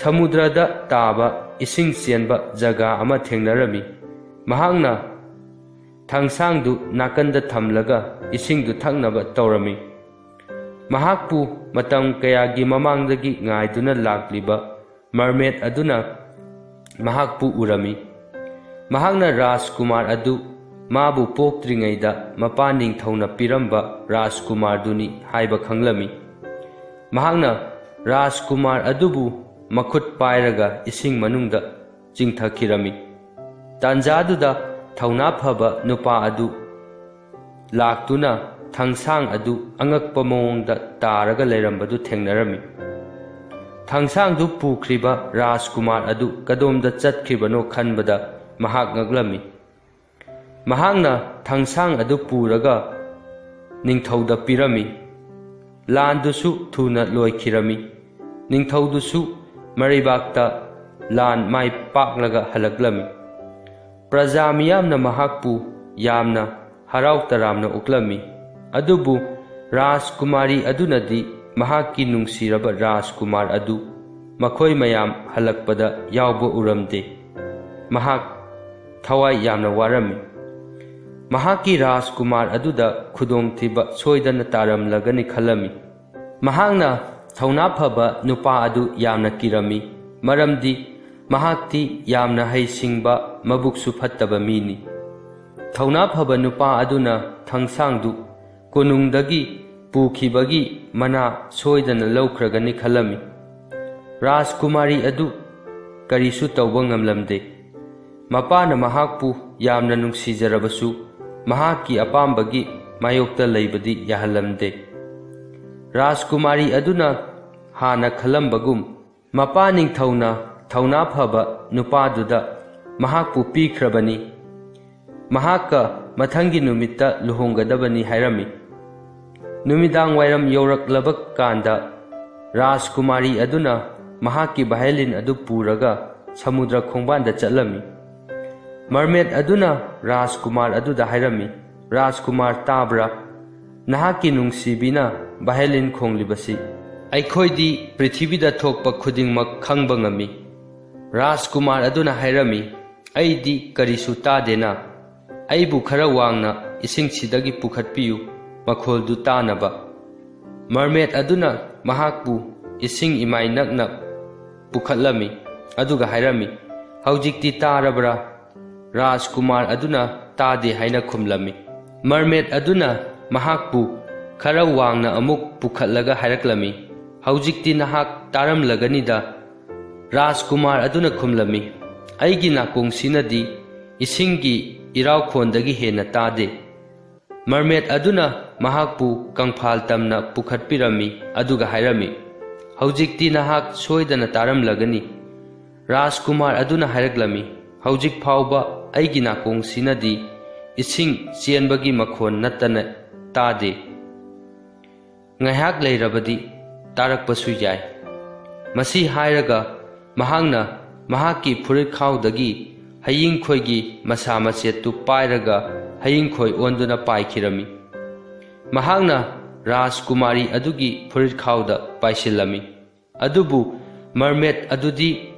ꯁꯃꯨꯗ꯭ꯔꯗ ꯇꯥꯕ ꯏꯁꯤꯡ ꯆꯦꯟꯕ ꯖꯒꯥ ꯑꯃ ꯊꯦꯡꯅꯔꯝꯃꯤ꯫ ꯃꯍꯥꯛꯅ ꯊꯥꯡꯁꯥꯡꯗꯨ ꯅꯥꯀꯟꯗ ꯊꯝꯂꯒ ꯏꯁꯤꯡꯗꯨ ꯊꯛꯅꯕ ꯇꯧꯔꯝꯃꯤ꯫ ꯃꯍꯥꯛꯄꯨ ꯃꯇꯝ ꯀꯌꯥꯒꯤ ꯃꯃꯥꯡꯗꯒꯤ ꯉꯥꯏꯗꯨꯅ ꯂꯥꯛꯂꯤꯕ ꯃꯔꯃꯦꯗ ꯑꯗꯨꯅ ꯃꯍꯥꯛꯄꯨ ꯎꯔꯝꯃꯤ꯫ ꯃꯍꯥꯛꯅ ꯔꯥꯖꯀꯨꯃꯥꯔ ꯑꯗꯨ ꯃꯥꯕꯨ ꯄꯣꯛꯇ꯭ꯔꯤꯉꯩꯗ ꯃꯄꯥ ꯅꯤꯡꯊꯧꯅ ꯄꯤꯔꯝꯕ ꯔꯥꯖꯀꯨꯃꯥꯔꯗꯨꯅꯤ ꯍꯥꯏꯕ ꯈꯪꯂꯝꯃꯤ꯫ ꯃꯍꯥꯛꯅ ꯔꯥꯖꯀꯨꯃꯥꯔ ꯑꯗꯨꯕꯨ ꯃꯈꯨꯠ ꯄꯥꯏꯔꯒ ꯏꯁꯤꯡ ꯃꯅꯨꯡꯗ ꯆꯤꯡꯊꯈꯤꯔꯝꯃꯤ꯫ ꯇꯥꯟꯖꯥꯗꯨꯗ ꯊꯧꯅꯥ ꯐꯕ ꯅꯨꯄꯥ ꯑꯗꯨ ꯂꯥꯛꯇꯨꯅ ꯊꯥꯡꯁꯥꯡ ꯑꯗꯨ ꯑꯉꯛꯄ ꯃꯑꯣꯡꯗ ꯇꯥꯔꯒ ꯂꯩꯔꯝꯕꯗꯨ ꯊꯦꯡꯅꯔꯝꯃꯤ꯫ ꯊꯥꯡꯁꯥꯡꯗꯨ ꯄꯨꯈ꯭ꯔꯤꯕ ꯔꯥꯖꯀꯨꯃꯥꯔ ꯑꯗꯨ ꯀꯗꯣꯝꯗ ꯆꯠꯈꯤꯕꯅꯣ ꯈꯟꯕꯗ ꯃꯍꯥꯛ ꯉꯛꯂꯝꯃꯤ꯫ ꯃꯍꯥꯛꯅ ꯊꯥꯡꯁꯥꯡ ꯑꯗꯨ ꯄꯨꯔꯒ ꯅꯤꯡꯊꯧꯗ ꯄꯤꯔꯝꯃꯤ꯫ ꯂꯥꯟꯗꯨꯁꯨ ꯊꯨꯅ ꯂꯣꯏꯈꯤꯔꯝꯃꯤ꯫ ꯅꯤꯡꯊꯧꯗꯨꯁꯨ ꯃꯔꯩꯕꯥꯛꯇ ꯂꯥꯟ ꯃꯥꯏ ꯄꯥꯛꯂꯒ ꯍꯜꯂꯛꯂꯝꯃꯤ꯫ ꯄ꯭ꯔꯖꯥ ꯃꯤꯌꯥꯝꯅ ꯃꯍꯥꯛꯄꯨ ꯌꯥꯝꯅ ꯍꯔꯥꯎ ꯇꯔꯥꯝꯅ ꯑꯣꯛꯂꯝꯃꯤ꯫ ꯑꯗꯨꯕꯨ ꯔꯥꯖꯀꯨꯃꯥꯔꯤ ꯑꯗꯨꯅꯗꯤ ꯃꯍꯥꯛꯀꯤ ꯅꯨꯡꯁꯤꯔꯕ ꯔꯥꯖꯀꯨꯃꯥꯔ ꯑꯗꯨ ꯃꯈꯣꯏ ꯃꯌꯥꯝ ꯍꯜꯂꯛꯄꯗ ꯌꯥꯎꯕ ꯎꯔꯝꯗꯦ꯫ ꯃꯍꯥꯛ ꯊꯋꯥꯏ ꯌꯥꯝꯅ ꯋꯥꯔꯝꯃꯤ꯫ ꯃꯍꯥꯛꯀꯤ ꯔꯥꯖꯀꯨꯃꯥꯔ ꯑꯗꯨꯗ ꯈꯨꯗꯣꯡꯊꯤꯕ ꯁꯣꯏꯗꯅ ꯇꯥꯔꯝꯂꯒꯅꯤ ꯈꯜꯂꯝꯃꯤ꯫ ꯃꯍꯥꯛꯅ ꯊꯧꯅꯥ ꯐꯕ ꯅꯨꯄꯥ ꯑꯗꯨ ꯌꯥꯝꯅ ꯀꯤꯔꯝꯃꯤ, ꯃꯔꯝꯗꯤ ꯃꯍꯥꯛꯇꯤ ꯌꯥꯝꯅ ꯍꯩꯁꯤꯡꯕ ꯃꯕꯨꯛꯁꯨ ꯐꯠꯇꯕ ꯃꯤꯅꯤ꯫ ꯊꯧꯅꯥ ꯐꯕ ꯅꯨꯄꯥ ꯑꯗꯨꯅ ꯊꯥꯡꯁꯥꯡꯗꯨ ꯀꯣꯅꯨꯡꯗꯒꯤ ꯄꯨꯈꯤꯕꯒꯤ ꯃꯅꯥ ꯁꯣꯏꯗꯅ ꯂꯧꯈ꯭ꯔꯒꯅꯤ ꯈꯜꯂꯝꯃꯤ꯫ ꯔꯥꯖꯀꯨꯃꯥꯔꯤ ꯑꯗꯨ ꯀꯔꯤꯁꯨ ꯇꯧꯕ ꯉꯝꯂꯝꯗꯦ꯫ ꯃꯄꯥꯅ ꯃꯍꯥꯛꯄꯨ ꯌꯥꯝꯅ ꯅꯨꯡꯁꯤꯖꯔꯕꯁꯨ ꯃꯍꯥꯛꯀꯤ ꯑꯄꯥꯝꯕꯒꯤ ꯃꯥꯌꯣꯛꯇ ꯂꯩꯕꯗꯤ ꯌꯥꯍꯜꯂꯝꯗꯦ꯫ ꯔꯥꯖꯀꯨꯃꯥꯔꯤ ꯑꯗꯨꯅ ꯍꯥꯟꯅ ꯈꯜꯂꯝꯕꯒꯨꯝ ꯃꯄꯥ ꯅꯤꯡꯊꯧꯅ ꯊꯧꯅꯥ ꯐꯕ ꯅꯨꯄꯥꯗꯨꯗ ꯃꯍꯥꯛꯄꯨ ꯄꯤꯈ꯭ꯔꯕꯅꯤ, ꯃꯍꯥꯛꯀ ꯃꯊꯪꯒꯤ ꯅꯨꯃꯤꯠꯇ ꯂꯨꯍꯣꯡꯒꯗꯕꯅꯤ ꯍꯥꯏꯔꯝꯃꯤ꯫ ꯅꯨꯃꯤꯗꯥꯡ ꯋꯥꯏꯔꯝ ꯌꯧꯔꯛꯂꯕ ꯀꯥꯟꯗ ꯔꯥꯖꯀꯨꯃꯥꯔꯤ ꯑꯗꯨꯅ ꯃꯍꯥꯛꯀꯤ ꯚꯥꯏꯑꯣꯂꯤꯟ ꯑꯗꯨ ꯄꯨꯔꯒ ꯁꯃꯨꯗ꯭ꯔ ꯈꯣꯡꯕꯥꯟꯗ ꯆꯠꯂꯝꯃꯤ꯫ ꯃꯔꯃꯦꯗ ꯑꯗꯨꯅ ꯔꯥꯖꯀꯨꯃꯥꯔ ꯑꯗꯨꯗ ꯍꯥꯏꯔꯝꯃꯤ, "ꯔꯥꯖꯀꯨꯃꯥꯔ ꯇꯥꯕ꯭ꯔꯥ? ꯅꯍꯥꯛꯀꯤ ꯅꯨꯡꯁꯤꯕꯤꯅ ꯚꯥꯏꯑꯣꯂꯤꯟ ꯈꯣꯡꯂꯤꯕꯁꯤ ꯑꯩꯈꯣꯏꯗꯤ ꯄ꯭ꯔꯤꯊꯤꯕꯤꯗ ꯊꯣꯛꯄ ꯈꯨꯗꯤꯡꯃꯛ ꯈꯪꯕ ꯉꯝꯃꯤ꯫" ꯔꯥꯖꯀꯨꯃꯥꯔ ꯑꯗꯨꯅ ꯍꯥꯏꯔꯝꯃꯤ, "ꯑꯩꯗꯤ ꯀꯔꯤꯁꯨ ꯇꯥꯗꯦꯅ꯫ ꯑꯩꯕꯨ ꯈꯔ ꯋꯥꯡꯅ ꯏꯁꯤꯡꯁꯤꯗꯒꯤ ꯄꯨꯈꯠꯄꯤꯌꯨ ꯃꯈꯣꯜꯗꯨ ꯇꯥꯅꯕ꯫" ꯃꯔꯃꯦꯗ ꯑꯗꯨꯅ ꯃꯍꯥꯛꯄꯨ ꯏꯁꯤꯡ ꯏꯃꯥꯏ ꯅꯛꯅ ꯄꯨꯈꯠꯂꯝꯃꯤ ꯑꯗꯨꯒ ꯍꯥꯏꯔꯝꯃꯤ, ꯍꯧꯖꯤꯛꯇꯤ ꯇꯥꯔꯕ꯭ꯔꯥ? ꯔꯥꯖꯀꯨꯃꯥꯔ ꯑꯗꯨꯅ ꯇꯥꯗꯦ ꯍꯥꯏꯅ ꯈꯨꯝꯂꯝꯃꯤ꯫ ꯃꯔꯃꯦꯗ ꯑꯗꯨꯅ ꯃꯍꯥꯛꯄꯨ ꯈꯔ ꯋꯥꯡꯅ ꯑꯃꯨꯛ ꯄꯨꯈꯠꯂꯒ ꯍꯥꯏꯔꯛꯂꯝꯃꯤ, ꯍꯧꯖꯤꯛꯇꯤ ꯅꯍꯥꯛ ꯇꯥꯔꯝꯂꯒꯅꯤꯗ꯫ ꯔꯥꯖꯀꯨꯃꯥꯔ ꯑꯗꯨꯅ ꯈꯨꯝꯂꯝꯃꯤ, ꯑꯩꯒꯤ ꯅꯥꯀꯣꯡꯁꯤꯅꯗꯤ ꯏꯁꯤꯡꯒꯤ ꯏꯔꯥꯎꯈꯣꯟꯗꯒꯤ ꯍꯦꯟꯅ ꯇꯥꯗꯦ꯫ ꯃꯔꯃꯦꯗ ꯑꯗꯨꯅ ꯃꯍꯥꯛꯄꯨ ꯀꯪꯐꯥꯜ ꯇꯝꯅ ꯄꯨꯈꯠꯄꯤꯔꯝꯃꯤ ꯑꯗꯨꯒ ꯍꯥꯏꯔꯝꯃꯤ, ꯍꯧꯖꯤꯛꯇꯤ ꯅꯍꯥꯛ ꯁꯣꯏꯗꯅ ꯇꯥꯔꯝꯂꯒꯅꯤ꯫ ꯔꯥꯖꯀꯨꯃꯥꯔ ꯑꯗꯨꯅ ꯍꯥꯏꯔꯛꯂꯝꯃꯤ, ꯍꯧꯖꯤꯛ ꯐꯥꯎꯕ ꯑꯩꯒꯤ ꯅꯥꯀꯣꯡꯁꯤꯅꯗꯤ ꯏꯁꯤꯡ ꯆꯦꯟꯕꯒꯤ ꯃꯈꯣꯟ ꯅꯠꯇꯅ ꯇꯥꯗꯦ꯫ ꯉꯥꯏꯍꯥꯛ ꯂꯩꯔꯕꯗꯤ ꯇꯥꯔꯛꯄꯁꯨ ꯌꯥꯏ꯫ ꯃꯁꯤ ꯍꯥꯏꯔꯒ ꯃꯍꯥꯛꯅ ꯃꯍꯥꯛꯀꯤ ꯐꯨꯔꯤꯠꯈꯥꯎꯗꯒꯤ ꯍꯌꯤꯡꯈꯣꯏꯒꯤ ꯃꯁꯥ ꯃꯆꯦꯠꯇꯨ ꯄꯥꯏꯔꯒ ꯍꯌꯤꯡꯈꯣꯏ ꯑꯣꯟꯗꯨꯅ ꯄꯥꯏꯈꯤꯔꯝꯃꯤ꯫ ꯃꯍꯥꯛꯅ ꯔꯥꯖꯀꯨꯃꯥꯔꯤ ꯑꯗꯨꯒꯤ ꯐꯨꯔꯤꯠꯈꯥꯎꯗ ꯄꯥꯏꯁꯤꯜꯂꯝꯃꯤ꯫ ꯑꯗꯨꯕꯨ ꯃꯔꯃꯦꯗ ꯑꯗꯨꯗꯤ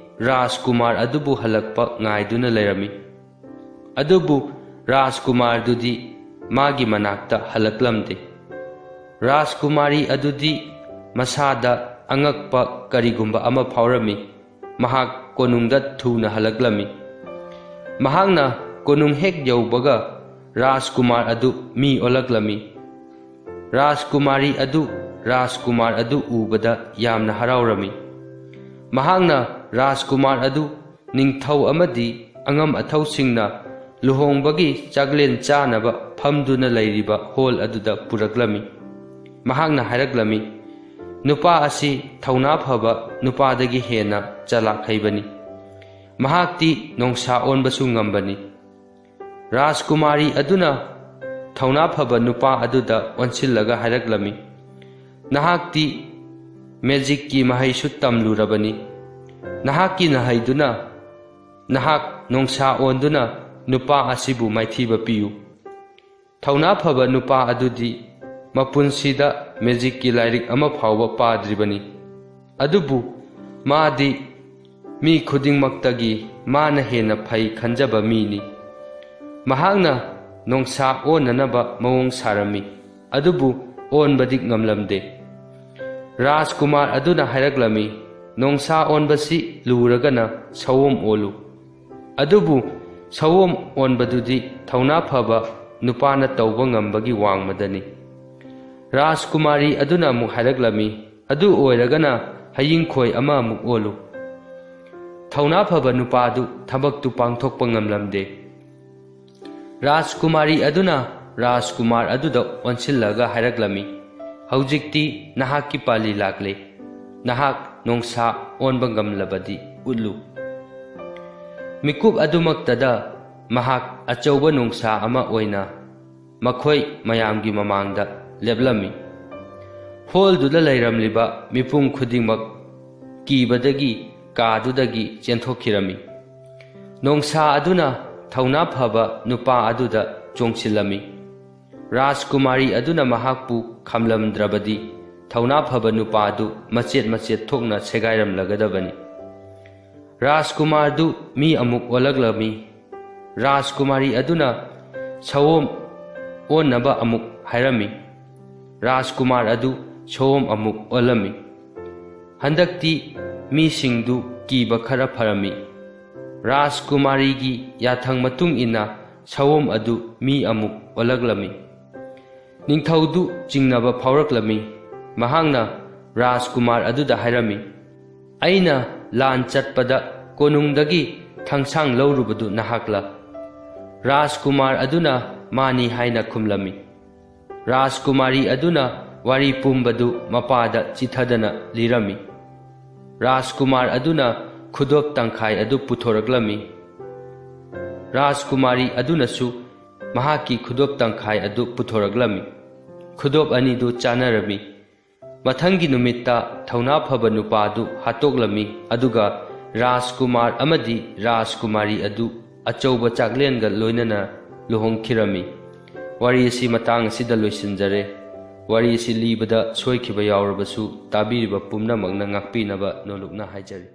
ꯔꯥꯖꯀꯨꯃꯥꯔ ꯑꯗꯨꯕꯨ ꯍꯜꯂꯛꯄ ꯉꯥꯏꯗꯨꯅ ꯂꯩꯔꯝꯃꯤ꯫ ꯑꯗꯨꯕꯨ ꯔꯥꯖꯀꯨꯃꯥꯔꯗꯨꯗꯤ ꯃꯥꯒꯤ ꯃꯅꯥꯛꯇ ꯍꯜꯂꯛꯂꯝꯗꯦ꯫ ꯔꯥꯖꯀꯨꯃꯥꯔꯤ ꯑꯗꯨꯗꯤ ꯃꯁꯥꯗ ꯑꯉꯛꯄ ꯀꯔꯤꯒꯨꯝꯕ ꯑꯃ ꯐꯥꯎꯔꯝꯃꯤ꯫ ꯃꯍꯥꯛ ꯀꯣꯅꯨꯡꯗ ꯊꯨꯅ ꯍꯜꯂꯛꯂꯝꯃꯤ꯫ ꯃꯍꯥꯛꯅ ꯀꯣꯅꯨꯡ ꯍꯦꯛ ꯌꯧꯕꯒ ꯔꯥꯖꯀꯨꯃꯥꯔ ꯑꯗꯨ ꯃꯤ ꯑꯣꯜꯂꯛꯂꯝꯃꯤ꯫ ꯔꯥꯖꯀꯨꯃꯥꯔ ꯑꯗꯨ ꯎꯕꯗ ꯌꯥꯝꯅ ꯍꯔꯥꯎꯔꯝꯃꯤ꯫ ꯃꯍꯥꯛꯅ ꯔꯥꯖꯀꯨꯃꯥꯔ ꯑꯗꯨ ꯅꯤꯡꯊꯧ ꯑꯃꯗꯤ ꯑꯉꯝ ꯑꯊꯧꯁꯤꯡꯅ ꯂꯨꯍꯣꯡꯕꯒꯤ ꯆꯥꯛꯂꯦꯟ ꯆꯥꯅꯕ ꯐꯝꯗꯨꯅ ꯂꯩꯔꯤꯕ ꯍꯣꯜ ꯑꯗꯨꯗ ꯄꯨꯔꯛꯂꯝꯃꯤ꯫ ꯃꯍꯥꯛꯅ ꯍꯥꯏꯔꯛꯂꯝꯃꯤ, ꯅꯨꯄꯥ ꯑꯁꯤ ꯊꯧꯅꯥ ꯐꯕ ꯅꯨꯄꯥꯗꯒꯤ ꯍꯦꯟꯅ ꯆꯂꯥꯛ ꯍꯩꯕꯅꯤ꯫ ꯃꯍꯥꯛꯇꯤ ꯅꯣꯡꯁꯥ ꯑꯣꯟꯕꯁꯨ ꯉꯝꯕꯅꯤ꯫ ꯔꯥꯖꯀꯨꯃꯥꯔꯤ ꯑꯗꯨꯅ ꯊꯧꯅꯥ ꯐꯕ ꯅꯨꯄꯥ ꯑꯗꯨꯗ ꯑꯣꯟꯁꯤꯜꯂꯒ ꯍꯥꯏꯔꯛꯂꯝꯃꯤ, ꯅꯍꯥꯛꯇꯤ ꯃꯦꯖꯤꯛꯀꯤ ꯃꯍꯩꯁꯨ ꯇꯝꯂꯨꯔꯕꯅꯤ꯫ ꯅꯍꯥꯛꯀꯤ ꯅꯍꯩꯗꯨꯅ ꯅꯍꯥꯛ ꯅꯣꯡꯁꯥ ꯑꯣꯟꯗꯨꯅ ꯅꯨꯄꯥ ꯑꯁꯤꯕꯨ ꯃꯥꯏꯊꯤꯕ ꯄꯤꯌꯨ꯫ ꯊꯧꯅꯥ ꯐꯕ ꯅꯨꯄꯥ ꯑꯗꯨꯗꯤ ꯃꯄꯨꯟꯁꯤꯗ ꯃꯦꯖꯤꯛꯀꯤ ꯂꯥꯏꯔꯤꯛ ꯑꯃ ꯐꯥꯎꯕ ꯄꯥꯗ꯭ꯔꯤꯕꯅꯤ꯫ ꯑꯗꯨꯕꯨ ꯃꯥꯗꯤ ꯃꯤ ꯈꯨꯗꯤꯡꯃꯛꯇꯒꯤ ꯃꯥꯅ ꯍꯦꯟꯅ ꯐꯩ ꯈꯟꯖꯕ ꯃꯤꯅꯤ꯫ ꯃꯍꯥꯛꯅ ꯅꯣꯡꯁꯥ ꯑꯣꯟꯅꯅꯕ ꯃꯑꯣꯡ ꯁꯥꯔꯝꯃꯤ, ꯑꯗꯨꯕꯨ ꯑꯣꯟꯕꯗꯤ ꯉꯝꯂꯝꯗꯦ꯫ ꯔꯥꯖꯀꯨꯃꯥꯔ ꯑꯗꯨꯅ ꯍꯥꯏꯔꯛꯂꯝꯃꯤ, ꯅꯣꯡꯁꯥ ꯑꯣꯟꯕꯁꯤ ꯂꯨꯔꯒꯅ ꯁꯑꯣꯝ ꯑꯣꯜꯂꯨ꯫ ꯑꯗꯨꯕꯨ ꯁꯑꯣꯝ ꯑꯣꯟꯕꯗꯨꯗꯤ ꯊꯧꯅꯥ ꯐꯕ ꯅꯨꯄꯥꯅ ꯇꯧꯕ ꯉꯝꯕꯒꯤ ꯋꯥꯡꯃꯗꯅꯤ꯫ ꯔꯥꯖꯀꯨꯃꯥꯔꯤ ꯑꯗꯨꯅ ꯑꯃꯨꯛ ꯍꯥꯏꯔꯛꯂꯝꯃꯤ, ꯑꯗꯨ ꯑꯣꯏꯔꯒꯅ ꯍꯌꯤꯡꯈꯣꯏ ꯑꯃ ꯑꯃꯨꯛ ꯑꯣꯜꯂꯨ꯫ ꯊꯧꯅꯥ ꯐꯕ ꯅꯨꯄꯥꯗꯨ ꯊꯕꯛꯇꯨ ꯄꯥꯡꯊꯣꯛꯄ ꯉꯝꯂꯝꯗꯦ꯫ ꯔꯥꯖꯀꯨꯃꯥꯔꯤ ꯑꯗꯨꯅ ꯔꯥꯖꯀꯨꯃꯥꯔ ꯑꯗꯨꯗ ꯑꯣꯟꯁꯤꯜꯂꯒ ꯍꯥꯏꯔꯛꯂꯝꯃꯤ, ꯍꯧꯖꯤꯛꯇꯤ ꯅꯍꯥꯛꯀꯤ ꯄꯥꯂꯤ ꯂꯥꯛꯂꯦ꯫ ꯅꯍꯥꯛ ꯅꯣꯡꯁꯥ ꯑꯣꯟꯕ ꯉꯝꯂꯕꯗꯤ ꯎꯠꯂꯨ꯫ ꯃꯤꯀꯨꯞ ꯑꯗꯨꯃꯛꯇꯗ ꯃꯍꯥꯛ ꯑꯆꯧꯕ ꯅꯣꯡꯁꯥ ꯑꯃ ꯑꯣꯏꯅ ꯃꯈꯣꯏ ꯃꯌꯥꯝꯒꯤ ꯃꯃꯥꯡꯗ ꯂꯦꯞꯂꯝꯃꯤ꯫ ꯍꯣꯜꯗꯨꯗ ꯂꯩꯔꯝꯂꯤꯕ ꯃꯤꯄꯨꯝ ꯈꯨꯗꯤꯡꯃꯛ ꯀꯤꯕꯗꯒꯤ ꯀꯥꯗꯨꯗꯒꯤ ꯆꯦꯟꯊꯣꯛꯈꯤꯔꯝꯃꯤ꯫ ꯅꯣꯡꯁꯥ ꯑꯗꯨꯅ ꯊꯧꯅꯥ ꯐꯕ ꯅꯨꯄꯥ ꯑꯗꯨꯗ ꯆꯣꯡꯁꯤꯜꯂꯝꯃꯤ꯫ ꯔꯥꯖꯀꯨꯃꯥꯔꯤ ꯑꯗꯨꯅ ꯃꯍꯥꯛꯄꯨ ꯈꯝꯂꯝꯗ꯭ꯔꯕꯗꯤ ꯊꯧꯅꯥ ꯐꯕ ꯅꯨꯄꯥꯗꯨ ꯃꯆꯦꯠ ꯃꯆꯦꯠ ꯊꯣꯛꯅ ꯁꯦꯒꯥꯏꯔꯝꯂꯒꯗꯕꯅꯤ꯫ ꯔꯥꯖꯀꯨꯃꯥꯔꯗꯨ ꯃꯤ ꯑꯃꯨꯛ ꯑꯣꯜꯂꯛꯂꯝꯃꯤ꯫ ꯔꯥꯖꯀꯨꯃꯥꯔꯤ ꯑꯗꯨꯅ ꯁꯑꯣꯝ ꯑꯣꯟꯅꯕ ꯑꯃꯨꯛ ꯍꯥꯏꯔꯝꯃꯤ꯫ ꯔꯥꯖꯀꯨꯃꯥꯔ ꯑꯗꯨ ꯁꯑꯣꯝ ꯑꯃꯨꯛ ꯑꯣꯜꯂꯝꯃꯤ꯫ ꯍꯟꯗꯛꯇꯤ ꯃꯤꯁꯤꯡꯗꯨ ꯀꯤꯕ ꯈꯔ ꯐꯔꯝꯃꯤ꯫ ꯔꯥꯖꯀꯨꯃꯥꯔꯤꯒꯤ ꯌꯥꯊꯪ ꯃꯇꯨꯡ ꯏꯟꯅ ꯁꯑꯣꯝ ꯑꯗꯨ ꯃꯤ ꯑꯃꯨꯛ ꯑꯣꯜꯂꯛꯂꯝꯃꯤ꯫ ꯅꯤꯡꯊꯧꯗꯨ ꯆꯤꯡꯅꯕ ꯐꯥꯎꯔꯛꯂꯝꯃꯤ꯫ ꯃꯍꯥꯛꯅ ꯔꯥꯖꯀꯨꯃꯥꯔ ꯑꯗꯨꯗ ꯍꯥꯏꯔꯝꯃꯤ, ꯑꯩꯅ ꯂꯥꯟ ꯆꯠꯄꯗ ꯀꯣꯅꯨꯡꯗꯒꯤ ꯊꯥꯡꯁꯥꯡ ꯂꯧꯔꯨꯕꯗꯨ ꯅꯍꯥꯛꯂ? ꯔꯥꯖꯀꯨꯃꯥꯔ ꯑꯗꯨꯅ ꯃꯥꯅꯤ ꯍꯥꯏꯅ ꯈꯨꯝꯂꯝꯃꯤ꯫ ꯔꯥꯖꯀꯨꯃꯥꯔꯤ ꯑꯗꯨꯅ ꯋꯥꯔꯤ ꯄꯨꯝꯕꯗꯨ ꯃꯄꯥꯗ ꯆꯤꯊꯗꯅ ꯂꯤꯔꯝꯃꯤ꯫ ꯔꯥꯖꯀꯨꯃꯥꯔ ꯑꯗꯨꯅ ꯈꯨꯗꯣꯞ ꯇꯪꯈꯥꯏ ꯑꯗꯨ ꯄꯨꯊꯣꯔꯛꯂꯝꯃꯤ꯫ ꯔꯥꯖꯀꯨꯃꯥꯔꯤ ꯑꯗꯨꯅꯁꯨ ꯃꯍꯥꯛꯀꯤ ꯈꯨꯗꯣꯞ ꯇꯪꯈꯥꯏ ꯑꯗꯨ ꯄꯨꯊꯣꯔꯛꯂꯝꯃꯤ꯫ ꯈꯨꯗꯣꯞ ꯑꯅꯤꯗꯨ ꯆꯥꯅꯔꯝꯃꯤ꯫ ꯃꯊꯪꯒꯤ ꯅꯨꯃꯤꯠꯇ ꯊꯧꯅꯥ ꯐꯕ ꯅꯨꯄꯥꯗꯨ ꯍꯥꯠꯇꯣꯛꯂꯝꯃꯤ, ꯑꯗꯨꯒ ꯔꯥꯖꯀꯨꯃꯥꯔ ꯑꯃꯗꯤ ꯔꯥꯖꯀꯨꯃꯥꯔꯤ ꯑꯗꯨ ꯑꯆꯧꯕ ꯆꯥꯛꯂꯦꯟꯒ ꯂꯣꯏꯅꯅ ꯂꯨꯍꯣꯡꯈꯤꯔꯝꯃꯤ꯫ ꯋꯥꯔꯤ ꯑꯁꯤ ꯃꯇꯥꯡ ꯑꯁꯤꯗ ꯂꯣꯏꯁꯤꯟꯖꯔꯦ꯫ ꯋꯥꯔꯤ ꯑꯁꯤ ꯂꯤꯕꯗ ꯁꯣꯏꯈꯤꯕ ꯌꯥꯎꯔꯕꯁꯨ ꯇꯥꯕꯤꯔꯤꯕ ꯄꯨꯝꯅꯃꯛꯅ ꯉꯥꯛꯄꯤꯅꯕ ꯅꯣꯂꯨꯛꯅ ꯍꯥꯏꯖꯔꯤ꯫